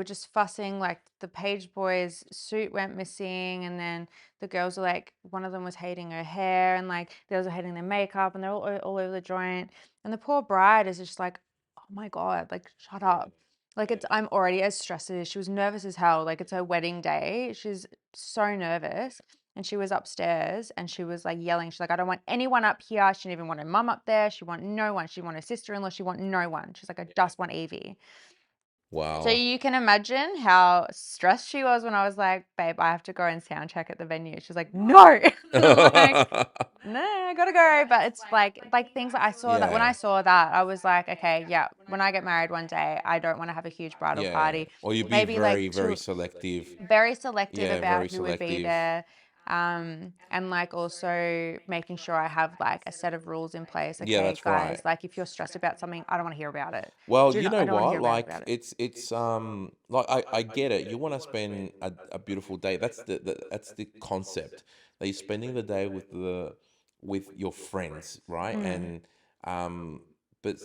[SPEAKER 2] just fussing, like the page boy's suit went missing, and then the girls were like, one of them was hating her hair, and like the others were hating their makeup, and they're all over the joint, and the poor bride is just like, oh my God, like, shut up. Like, I'm already as stressed as she was nervous as hell. Like, it's her wedding day. She's so nervous. And she was upstairs and she was like yelling. She's like, I don't want anyone up here. She didn't even want her mum up there. She want no one. She want her sister-in-law. She want no one. She's like, I just want Evie. So
[SPEAKER 1] wow.
[SPEAKER 2] you can imagine how stressed she was when I was like, babe, I have to go and sound check at the venue. She's like, no. And I'm like, no, I gotta go. But it's like things that I saw, that when I
[SPEAKER 1] Yeah.
[SPEAKER 2] saw that, I was like, okay, yeah, when I get married one day, I don't want to have a huge bridal
[SPEAKER 1] Yeah.
[SPEAKER 2] party.
[SPEAKER 1] Or you'd be
[SPEAKER 2] Maybe like
[SPEAKER 1] very, very
[SPEAKER 2] two,
[SPEAKER 1] selective.
[SPEAKER 2] very selective
[SPEAKER 1] Yeah, very
[SPEAKER 2] about who would be
[SPEAKER 1] selective.
[SPEAKER 2] there. And like also making sure I have like a set of rules in place.
[SPEAKER 1] Yeah,
[SPEAKER 2] Okay,
[SPEAKER 1] that's
[SPEAKER 2] guys,
[SPEAKER 1] right.
[SPEAKER 2] like if you're stressed about something, I don't want to hear about it.
[SPEAKER 1] Well,
[SPEAKER 2] Do
[SPEAKER 1] you
[SPEAKER 2] not,
[SPEAKER 1] know
[SPEAKER 2] I don't want to hear
[SPEAKER 1] what?
[SPEAKER 2] about
[SPEAKER 1] Like,
[SPEAKER 2] it.
[SPEAKER 1] it's like, I get it. You want to spend a beautiful day. That's the concept, are you spending the day with your friends, right?
[SPEAKER 2] Mm.
[SPEAKER 1] And but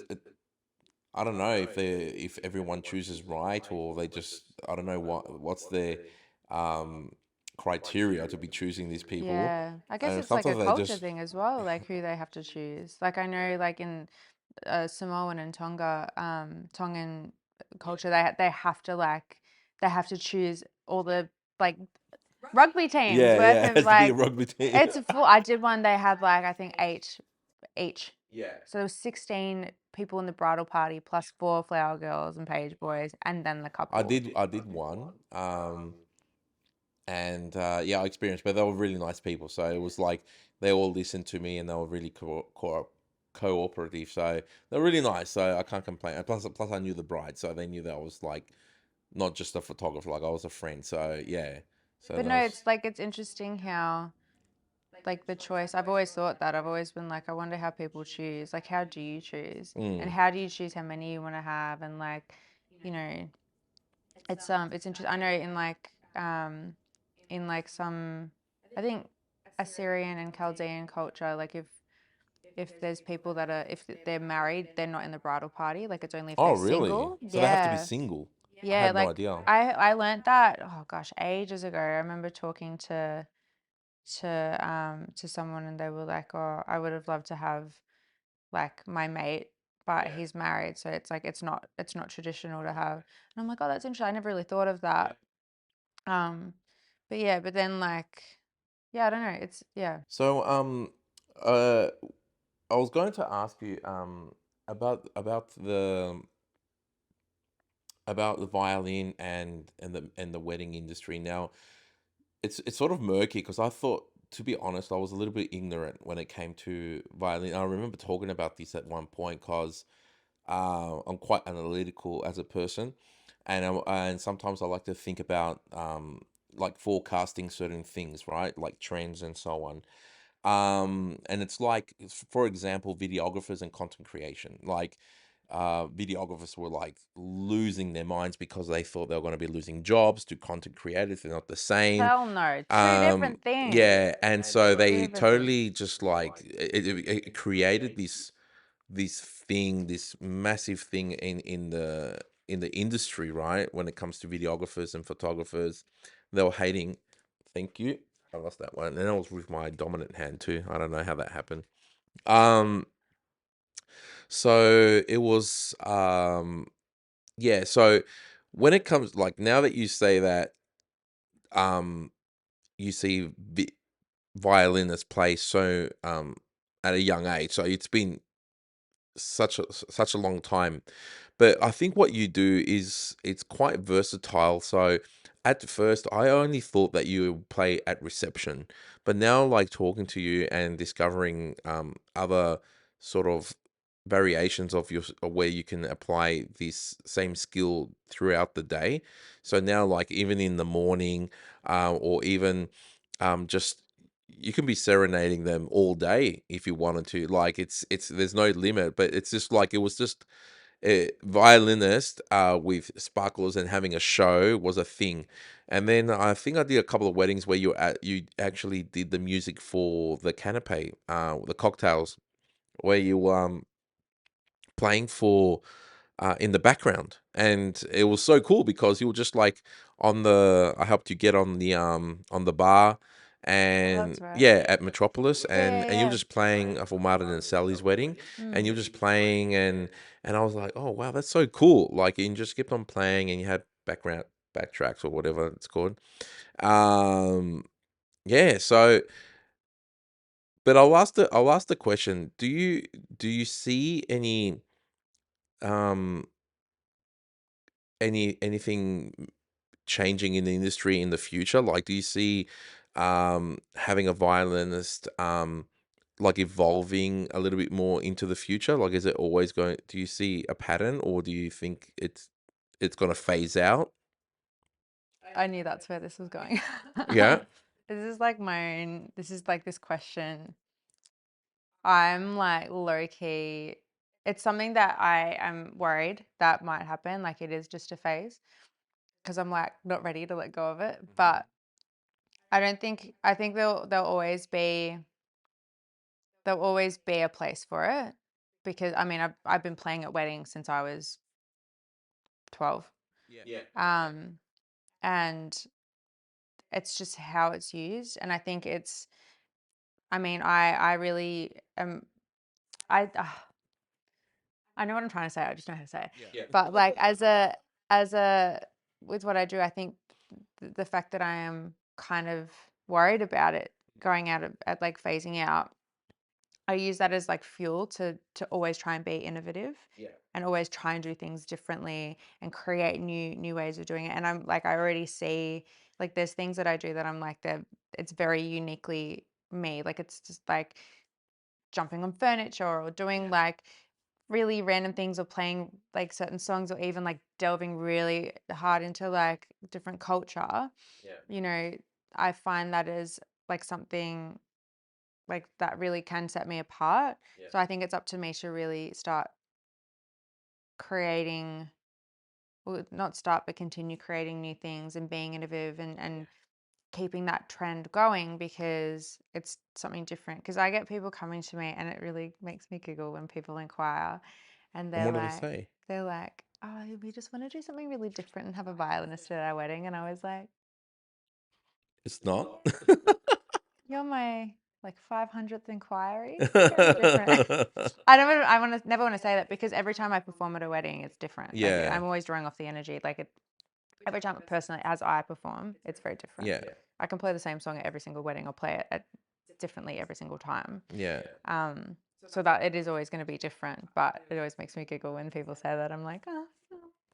[SPEAKER 1] I don't know if everyone chooses right, or they just, I don't know what's their um criteria to be choosing these people.
[SPEAKER 2] Yeah, I guess
[SPEAKER 1] And
[SPEAKER 2] it's like a
[SPEAKER 1] sometimes they
[SPEAKER 2] culture
[SPEAKER 1] just,
[SPEAKER 2] thing as well, like who they have to choose. Like I know, like in Samoan and Tongan culture, they have to they have to choose all the like rugby teams
[SPEAKER 1] yeah,
[SPEAKER 2] worth
[SPEAKER 1] yeah, it
[SPEAKER 2] of
[SPEAKER 1] has to be a
[SPEAKER 2] like
[SPEAKER 1] rugby team.
[SPEAKER 2] it's a full. I did one. They had like I think eight each.
[SPEAKER 1] Yeah.
[SPEAKER 2] So there was 16 people in the bridal party plus four flower girls and page boys, and then the couple.
[SPEAKER 1] I did one. And yeah, I experienced, but they were really nice people. So it was like they all listened to me, and they were really cooperative. So they're really nice. So I can't complain. And plus I knew the bride, so they knew that I was like not just a photographer, like I was a friend. So yeah, so
[SPEAKER 2] But
[SPEAKER 1] that
[SPEAKER 2] no,
[SPEAKER 1] was.
[SPEAKER 2] it's like it's interesting how like the choice. I've always thought that. I've always been like, I wonder how people choose. Like, how do you choose? And
[SPEAKER 1] Mm.
[SPEAKER 2] how do you choose how many you want to have? And like, you know, it's interesting. I know in like some I think Assyrian and Chaldean culture, like if there's people that are if they're married, they're not in the bridal party. Like it's only if
[SPEAKER 1] Oh,
[SPEAKER 2] they're
[SPEAKER 1] really?
[SPEAKER 2] single.
[SPEAKER 1] So they have to be
[SPEAKER 2] Yeah.
[SPEAKER 1] single? I
[SPEAKER 2] Yeah,
[SPEAKER 1] had no
[SPEAKER 2] like
[SPEAKER 1] idea.
[SPEAKER 2] I learned that, oh gosh, ages ago. I remember talking to someone and they were like, "Oh, I would have loved to have like my mate, but he's married, so it's like it's not traditional to have." And I'm like, "Oh, that's interesting. I never really thought of that." Um, but yeah, but then like yeah, I don't know. It's yeah.
[SPEAKER 1] So uh, I was going to ask you about the violin and the wedding industry. Now, it's sort of murky because I thought, to be honest, I was a little bit ignorant when it came to violin. I remember talking about this at one point because I'm quite analytical as a person, and sometimes I like to think about like forecasting certain things, right? Like trends and so on. And it's like, for example, videographers and content creation. Like, videographers were like losing their minds because they thought they were going to be losing jobs to content creators. They're not the same.
[SPEAKER 2] Hell no. Two different things.
[SPEAKER 1] Yeah, and so
[SPEAKER 2] Two
[SPEAKER 1] they
[SPEAKER 2] different things.
[SPEAKER 1] totally just like it created this thing, this massive thing in the industry, right? When it comes to videographers and photographers, they were hating. Thank you. I lost that one, and I was with my dominant hand too. I don't know how that happened. Um, so it was yeah. So when it comes, like, now that you say that, um, you see violinists play so at a young age, so it's been such a long time. But I think what you do is it's quite versatile. So at first, I only thought that you would play at reception, but now, like, talking to you and discovering other sort of variations of of where you can apply this same skill throughout the day. So now, like, even in the morning, or even just, you can be serenading them all day if you wanted to. Like, it's there's no limit, but it's just like, it was just a violinist with sparklers and having a show was a thing. And then I think I did a couple of weddings where you actually did the music for the canapé, the cocktails, where you playing for in the background, and it was so cool because you were just like I helped you get on the bar,
[SPEAKER 2] Oh,
[SPEAKER 1] and
[SPEAKER 2] that's right.
[SPEAKER 1] yeah, at Metropolis,
[SPEAKER 2] Yeah,
[SPEAKER 1] and you were
[SPEAKER 2] yeah,
[SPEAKER 1] just playing for Martin and Sally's wedding,
[SPEAKER 2] yeah.
[SPEAKER 1] and you were just playing, and I was like, oh wow, that's so cool. Like, you just kept on playing, and you had backtracks or whatever it's called. um yeah, so, but I'll ask the question, do you see um anything changing in the industry in the future? Like, do you see having a violinist like evolving a little bit more into the future? Like, is it always going? Do you see a pattern, or do you think it's going to phase out?
[SPEAKER 2] I knew that's where this was going.
[SPEAKER 1] Yeah.
[SPEAKER 2] This is like this question. I'm like low key. It's something that I am worried that might happen. Like it is just a phase because I'm like not ready to let go of it. But I think there'll always be a place for it, because I mean I've been playing at weddings since I was 12.
[SPEAKER 1] Yeah.
[SPEAKER 2] Um and it's just how it's used, and I think it's I mean I really I I know what I'm trying to say. I just know how to say it.
[SPEAKER 1] Yeah.
[SPEAKER 2] But like as a with what I do, I think the fact that I am kind of worried about it going out of at like phasing out, I use that as like fuel to always try and be innovative
[SPEAKER 1] Yeah.
[SPEAKER 2] and always try and do things differently and create new ways of doing it. And I'm like I already see like there's things that I do that I'm like it's very uniquely me. Like it's just like jumping on furniture or doing like really random things or playing like certain songs or even like delving really hard into like different culture.
[SPEAKER 1] Yeah.
[SPEAKER 2] You know, I find that is like something like that really can set me apart.
[SPEAKER 1] Yeah.
[SPEAKER 2] So I think it's up to me to really start creating, well, not start, but continue creating new things and being innovative and keeping that trend going, because it's something different. Because I get people coming to me and it really makes me giggle when people inquire and
[SPEAKER 1] And what do they say?
[SPEAKER 2] they're like, oh, we just want to do something really different and have a violinist at our wedding. And I was like,
[SPEAKER 1] It's not.
[SPEAKER 2] you're my like 500th inquiry. Very different. I never want to say that, because every time I perform at a wedding, it's different. Like
[SPEAKER 1] Yeah.
[SPEAKER 2] I'm always drawing off the energy. Every time personally, as I perform, it's very different.
[SPEAKER 1] Yeah.
[SPEAKER 2] I can play the same song at every single wedding or play it differently every single time.
[SPEAKER 1] Yeah.
[SPEAKER 2] So that it is always going to be different, but it always makes me giggle when people say that. I'm like, oh,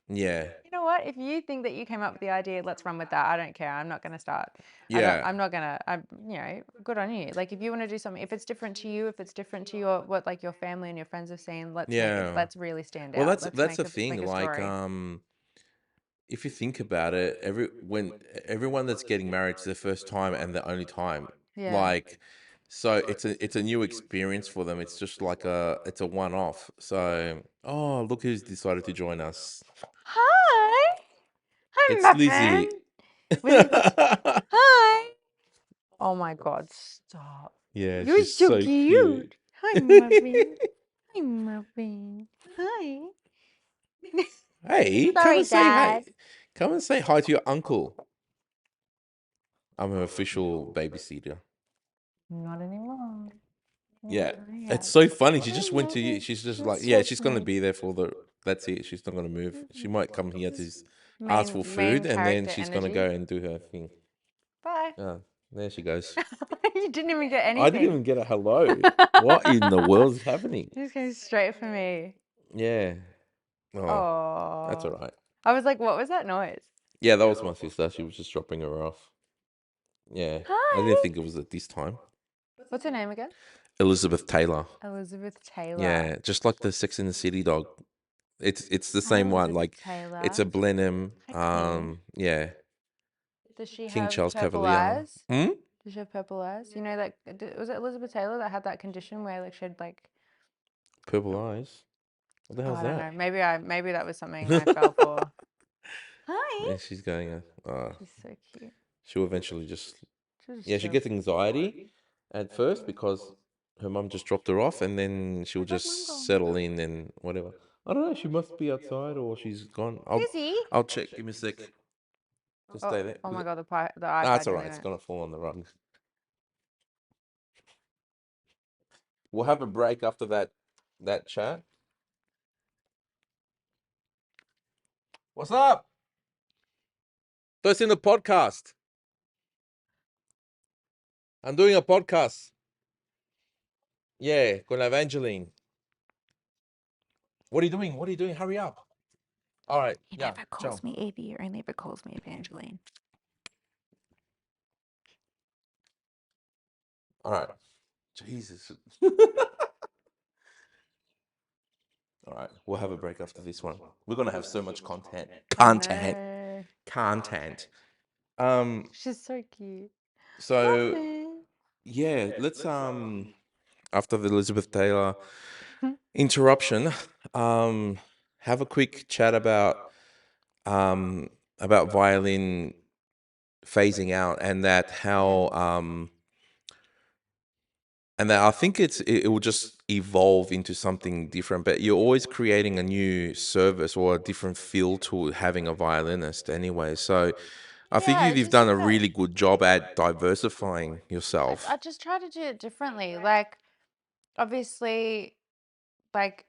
[SPEAKER 1] Yeah.
[SPEAKER 2] you know what? If you think that you came up with the idea, let's run with that. I don't care. I'm not going to start.
[SPEAKER 1] Yeah.
[SPEAKER 2] I'm not going to, you know, good on you. Like if you want to do something, if it's different to you, if it's different to what like your family and your friends have seen,
[SPEAKER 1] Yeah.
[SPEAKER 2] let's really stand
[SPEAKER 1] Well,
[SPEAKER 2] out.
[SPEAKER 1] that's the thing.
[SPEAKER 2] Make a
[SPEAKER 1] Like,
[SPEAKER 2] story.
[SPEAKER 1] if you think about it, everyone that's getting married, it's their first time and their only time.
[SPEAKER 2] Yeah.
[SPEAKER 1] Like, so it's a new experience for them. It's just like it's a one off. So, oh, look who's decided to join us.
[SPEAKER 2] Hi. Hi,
[SPEAKER 1] It's
[SPEAKER 2] Muffin.
[SPEAKER 1] Lizzie.
[SPEAKER 2] Hi. Oh my God, stop.
[SPEAKER 1] Yeah,
[SPEAKER 2] You're
[SPEAKER 1] she's
[SPEAKER 2] so
[SPEAKER 1] so cute.
[SPEAKER 2] cute. Hi, Muffin. Hi, Muffin. Hi.
[SPEAKER 1] Hey, come
[SPEAKER 2] Sorry,
[SPEAKER 1] and say
[SPEAKER 2] Dad.
[SPEAKER 1] hey. Come and say hi to your uncle. I'm her official babysitter.
[SPEAKER 2] Not anymore.
[SPEAKER 1] Yeah.
[SPEAKER 2] Not
[SPEAKER 1] It's
[SPEAKER 2] yet.
[SPEAKER 1] so funny. She
[SPEAKER 2] Hi,
[SPEAKER 1] just went to you.
[SPEAKER 2] Muffin.
[SPEAKER 1] She's just like,
[SPEAKER 2] Just
[SPEAKER 1] yeah,
[SPEAKER 2] watch
[SPEAKER 1] she's gonna
[SPEAKER 2] me.
[SPEAKER 1] be there for the. That's it. She's not gonna move. She might come here to ask for
[SPEAKER 2] Main
[SPEAKER 1] food, and then
[SPEAKER 2] character
[SPEAKER 1] she's gonna
[SPEAKER 2] energy.
[SPEAKER 1] go and do her thing.
[SPEAKER 2] Bye.
[SPEAKER 1] Ah, there she goes.
[SPEAKER 2] You didn't even get
[SPEAKER 1] I didn't
[SPEAKER 2] anything.
[SPEAKER 1] even get a hello. What in the world is happening?
[SPEAKER 2] Just going straight for me.
[SPEAKER 1] Yeah. Oh, that's all
[SPEAKER 2] Oh.
[SPEAKER 1] right.
[SPEAKER 2] I was like, what was that noise?
[SPEAKER 1] Yeah, that was my sister. She was just dropping her off. Yeah. I didn't
[SPEAKER 2] Hi.
[SPEAKER 1] think it was at this time.
[SPEAKER 2] What's her name again?
[SPEAKER 1] Elizabeth Taylor.
[SPEAKER 2] Elizabeth Taylor.
[SPEAKER 1] Yeah, just like the Sex in the City dog. It's the
[SPEAKER 2] Hi,
[SPEAKER 1] same one.
[SPEAKER 2] Elizabeth
[SPEAKER 1] Like
[SPEAKER 2] Taylor.
[SPEAKER 1] it's a Blenheim.
[SPEAKER 2] Hi, Queen.
[SPEAKER 1] Yeah.
[SPEAKER 2] Does she
[SPEAKER 1] King
[SPEAKER 2] have
[SPEAKER 1] Charles
[SPEAKER 2] purple
[SPEAKER 1] Cavalier.
[SPEAKER 2] eyes?
[SPEAKER 1] Hmm?
[SPEAKER 2] Does she have purple eyes? You know, like, was it Elizabeth Taylor that had that condition where like she had like,
[SPEAKER 1] Purple eyes. What the
[SPEAKER 2] oh,
[SPEAKER 1] hell's
[SPEAKER 2] I don't
[SPEAKER 1] that?
[SPEAKER 2] know. Maybe that was something I fell for. Hi.
[SPEAKER 1] And she's going.
[SPEAKER 2] She's so cute.
[SPEAKER 1] She'll eventually just.
[SPEAKER 2] She'll
[SPEAKER 1] Yeah,
[SPEAKER 2] just
[SPEAKER 1] she
[SPEAKER 2] chill.
[SPEAKER 1] gets anxiety at first because her mum just dropped her off, and then she'll
[SPEAKER 2] Where's mum
[SPEAKER 1] just
[SPEAKER 2] gone?
[SPEAKER 1] settle in and whatever. I don't know. She must be outside or she's gone.
[SPEAKER 2] Lizzie.
[SPEAKER 1] I'll check. Give me a sec. Just stay there.
[SPEAKER 2] Oh my God, the
[SPEAKER 1] Ah,
[SPEAKER 2] iPad
[SPEAKER 1] that's all
[SPEAKER 2] doing
[SPEAKER 1] right. It's
[SPEAKER 2] it.
[SPEAKER 1] gonna fall on the rug. We'll have a break after that chat. What's up? So it's in the podcast. I'm doing a podcast. Yeah, con Evangeline. What are you doing? What are you doing? Hurry up. All right.
[SPEAKER 2] He
[SPEAKER 1] Yeah.
[SPEAKER 2] never
[SPEAKER 1] Ciao.
[SPEAKER 2] calls me Evie, only ever calls me Evangeline.
[SPEAKER 1] All right. Jesus. All right. We'll have a break after this one. We're gonna have so much content. Content.
[SPEAKER 2] No.
[SPEAKER 1] Content. Um.
[SPEAKER 2] She's so cute.
[SPEAKER 1] So
[SPEAKER 2] Muffin.
[SPEAKER 1] yeah, let's after the Elizabeth Taylor interruption, um, have a quick chat um about violin phasing out, and that how and that I think it will just evolve into something different. But you're always creating a new service or a different feel to having a violinist anyway. So I think
[SPEAKER 2] Yeah, it's
[SPEAKER 1] you've
[SPEAKER 2] just
[SPEAKER 1] done a
[SPEAKER 2] about.
[SPEAKER 1] really good job at diversifying
[SPEAKER 2] I
[SPEAKER 1] yourself.
[SPEAKER 2] just try to do it differently. Like, obviously, like,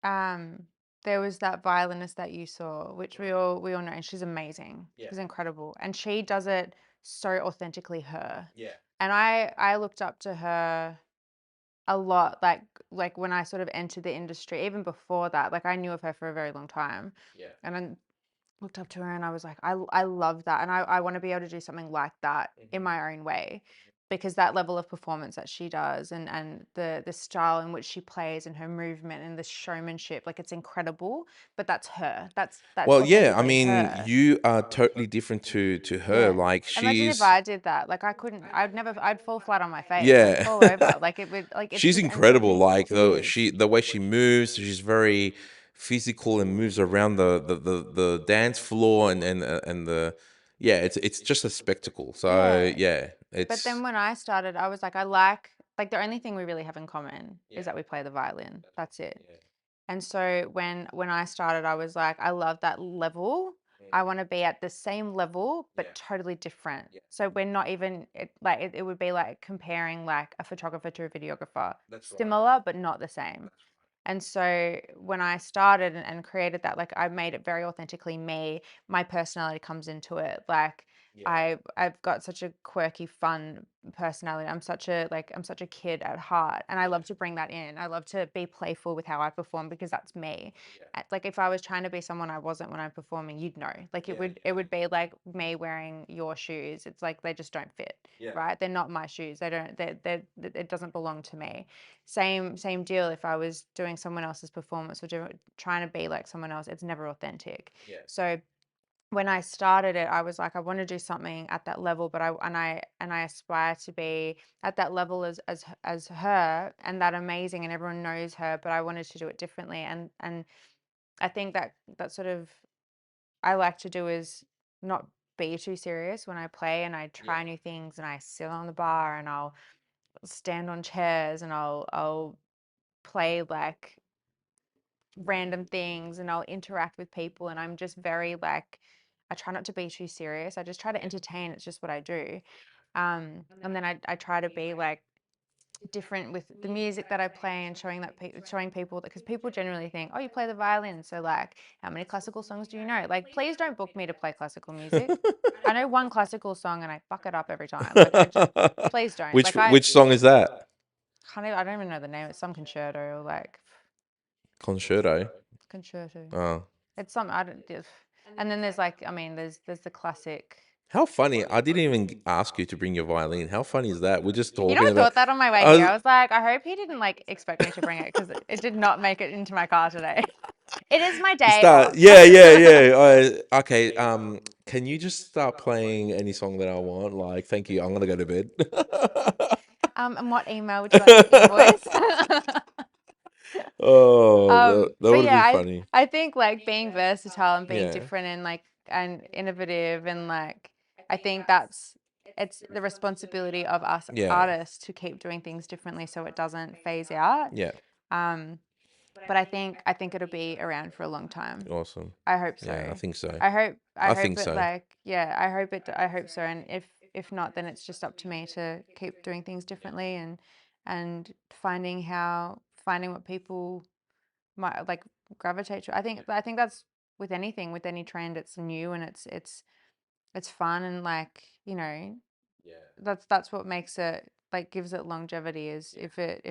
[SPEAKER 2] um, there was that violinist that you saw, which we all know, and she's amazing. She's incredible, and she does it so authentically her. And I looked up to her a lot, like when I sort of entered the industry, even before that, like I knew of her for a very long time, and I looked up to her and I was like, I love that, and I want to be able to do something like that in my own way, because that level of performance that she does, and the style in which she plays and her movement and the showmanship, like it's incredible. But that's her. That's
[SPEAKER 1] Well, yeah, I
[SPEAKER 2] authentically
[SPEAKER 1] mean,
[SPEAKER 2] her.
[SPEAKER 1] you are totally different to her.
[SPEAKER 2] Yeah.
[SPEAKER 1] Like
[SPEAKER 2] Imagine if
[SPEAKER 1] she's
[SPEAKER 2] I did that. Like I couldn't. I'd fall flat on my face. I'd
[SPEAKER 1] yeah.
[SPEAKER 2] fall over. Like it would. Like it's
[SPEAKER 1] She's
[SPEAKER 2] just. And
[SPEAKER 1] incredible. Like
[SPEAKER 2] she is.
[SPEAKER 1] the way she moves, she's very physical and moves around the dance floor and the yeah, it's just a spectacle. So
[SPEAKER 2] Yeah.
[SPEAKER 1] yeah,
[SPEAKER 2] But then
[SPEAKER 1] it's
[SPEAKER 2] when I started, I was like, I like the only thing we really have in common is that we play the violin. That's it. And so when I started, I was like, I love that level. I want to be at the same level, but totally different. So we're not even it would be like comparing like a photographer to a videographer, similar but not the same. And so when I started and created that, like I made it very authentically me. My personality comes into it. Like I've got such a quirky, fun personality. I'm such a kid at heart, and I love to bring that in. I love to be playful with how I perform because that's me. Like if I was trying to be someone I wasn't when I'm performing, you'd know. Like it would be like me wearing your shoes. It's like they just don't fit, right? They're not my shoes. They don't. They it doesn't belong to me. Same deal if I was doing someone else's performance or trying to be like someone else, it's never authentic. So when I started it, I was like, I want to do something at that level, but I aspire to be at that level as her, and that amazing, and everyone knows her, but I wanted to do it differently. And I think that sort of I like to do is not be too serious when I play, and I try new things, and I sit on the bar, and I'll stand on chairs, and I'll play like random things, and I'll interact with people, and I'm just very like I try not to be too serious. I just try to entertain. It's just what I do. And then I try to be like different with the music that I play, and showing people that, because people generally think, oh, you play the violin, so like how many classical songs do you know? Like please don't book me to play classical music. I know one classical song and I fuck it up every time. Like I just please don't. Like
[SPEAKER 1] which song is that?
[SPEAKER 2] I don't even know the name. It's some concerto or like
[SPEAKER 1] Concerto.
[SPEAKER 2] concerto.
[SPEAKER 1] Oh.
[SPEAKER 2] It's some I don't. And then there's like I mean there's the classic.
[SPEAKER 1] How funny. I didn't even ask you to bring your violin. How funny is that? We're just
[SPEAKER 2] You know,
[SPEAKER 1] talking
[SPEAKER 2] I
[SPEAKER 1] about
[SPEAKER 2] thought that on my way here.
[SPEAKER 1] uh,
[SPEAKER 2] I was like, I hope he didn't like expect me to bring it because it did not make it into my car today. It is my day
[SPEAKER 1] start.
[SPEAKER 2] off.
[SPEAKER 1] Yeah. Okay. Can you just start playing any song that I want? Like, thank you. I'm gonna go to bed.
[SPEAKER 2] And what email would you like to invoice?
[SPEAKER 1] Oh, that
[SPEAKER 2] But
[SPEAKER 1] would have
[SPEAKER 2] yeah,
[SPEAKER 1] been
[SPEAKER 2] I
[SPEAKER 1] funny.
[SPEAKER 2] I think like being versatile and being
[SPEAKER 1] Yeah.
[SPEAKER 2] different and like and innovative and like I think that's it's the responsibility of us
[SPEAKER 1] Yeah.
[SPEAKER 2] artists to keep doing things differently so it doesn't phase out.
[SPEAKER 1] Yeah.
[SPEAKER 2] Um, but I think it'll be around for a long time.
[SPEAKER 1] Awesome.
[SPEAKER 2] I hope
[SPEAKER 1] Yeah, I
[SPEAKER 2] so.
[SPEAKER 1] think so.
[SPEAKER 2] I
[SPEAKER 1] I
[SPEAKER 2] hope
[SPEAKER 1] think
[SPEAKER 2] it
[SPEAKER 1] so.
[SPEAKER 2] like yeah, I hope so. And if not, then it's just up to me to keep doing things differently and finding what people might like gravitate to. I think that's with anything, with any trend, it's new and it's fun and like, that's what makes it like gives it longevity is if it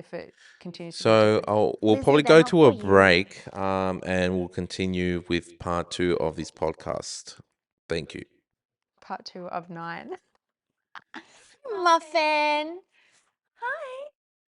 [SPEAKER 2] continues to be
[SPEAKER 1] So
[SPEAKER 2] different.
[SPEAKER 1] we'll
[SPEAKER 2] Lizzie,
[SPEAKER 1] probably
[SPEAKER 2] they're
[SPEAKER 1] go
[SPEAKER 2] not
[SPEAKER 1] to a
[SPEAKER 2] for you.
[SPEAKER 1] break, and we'll continue with part two of this podcast. Thank you.
[SPEAKER 2] Part 2 of 9. Muffin.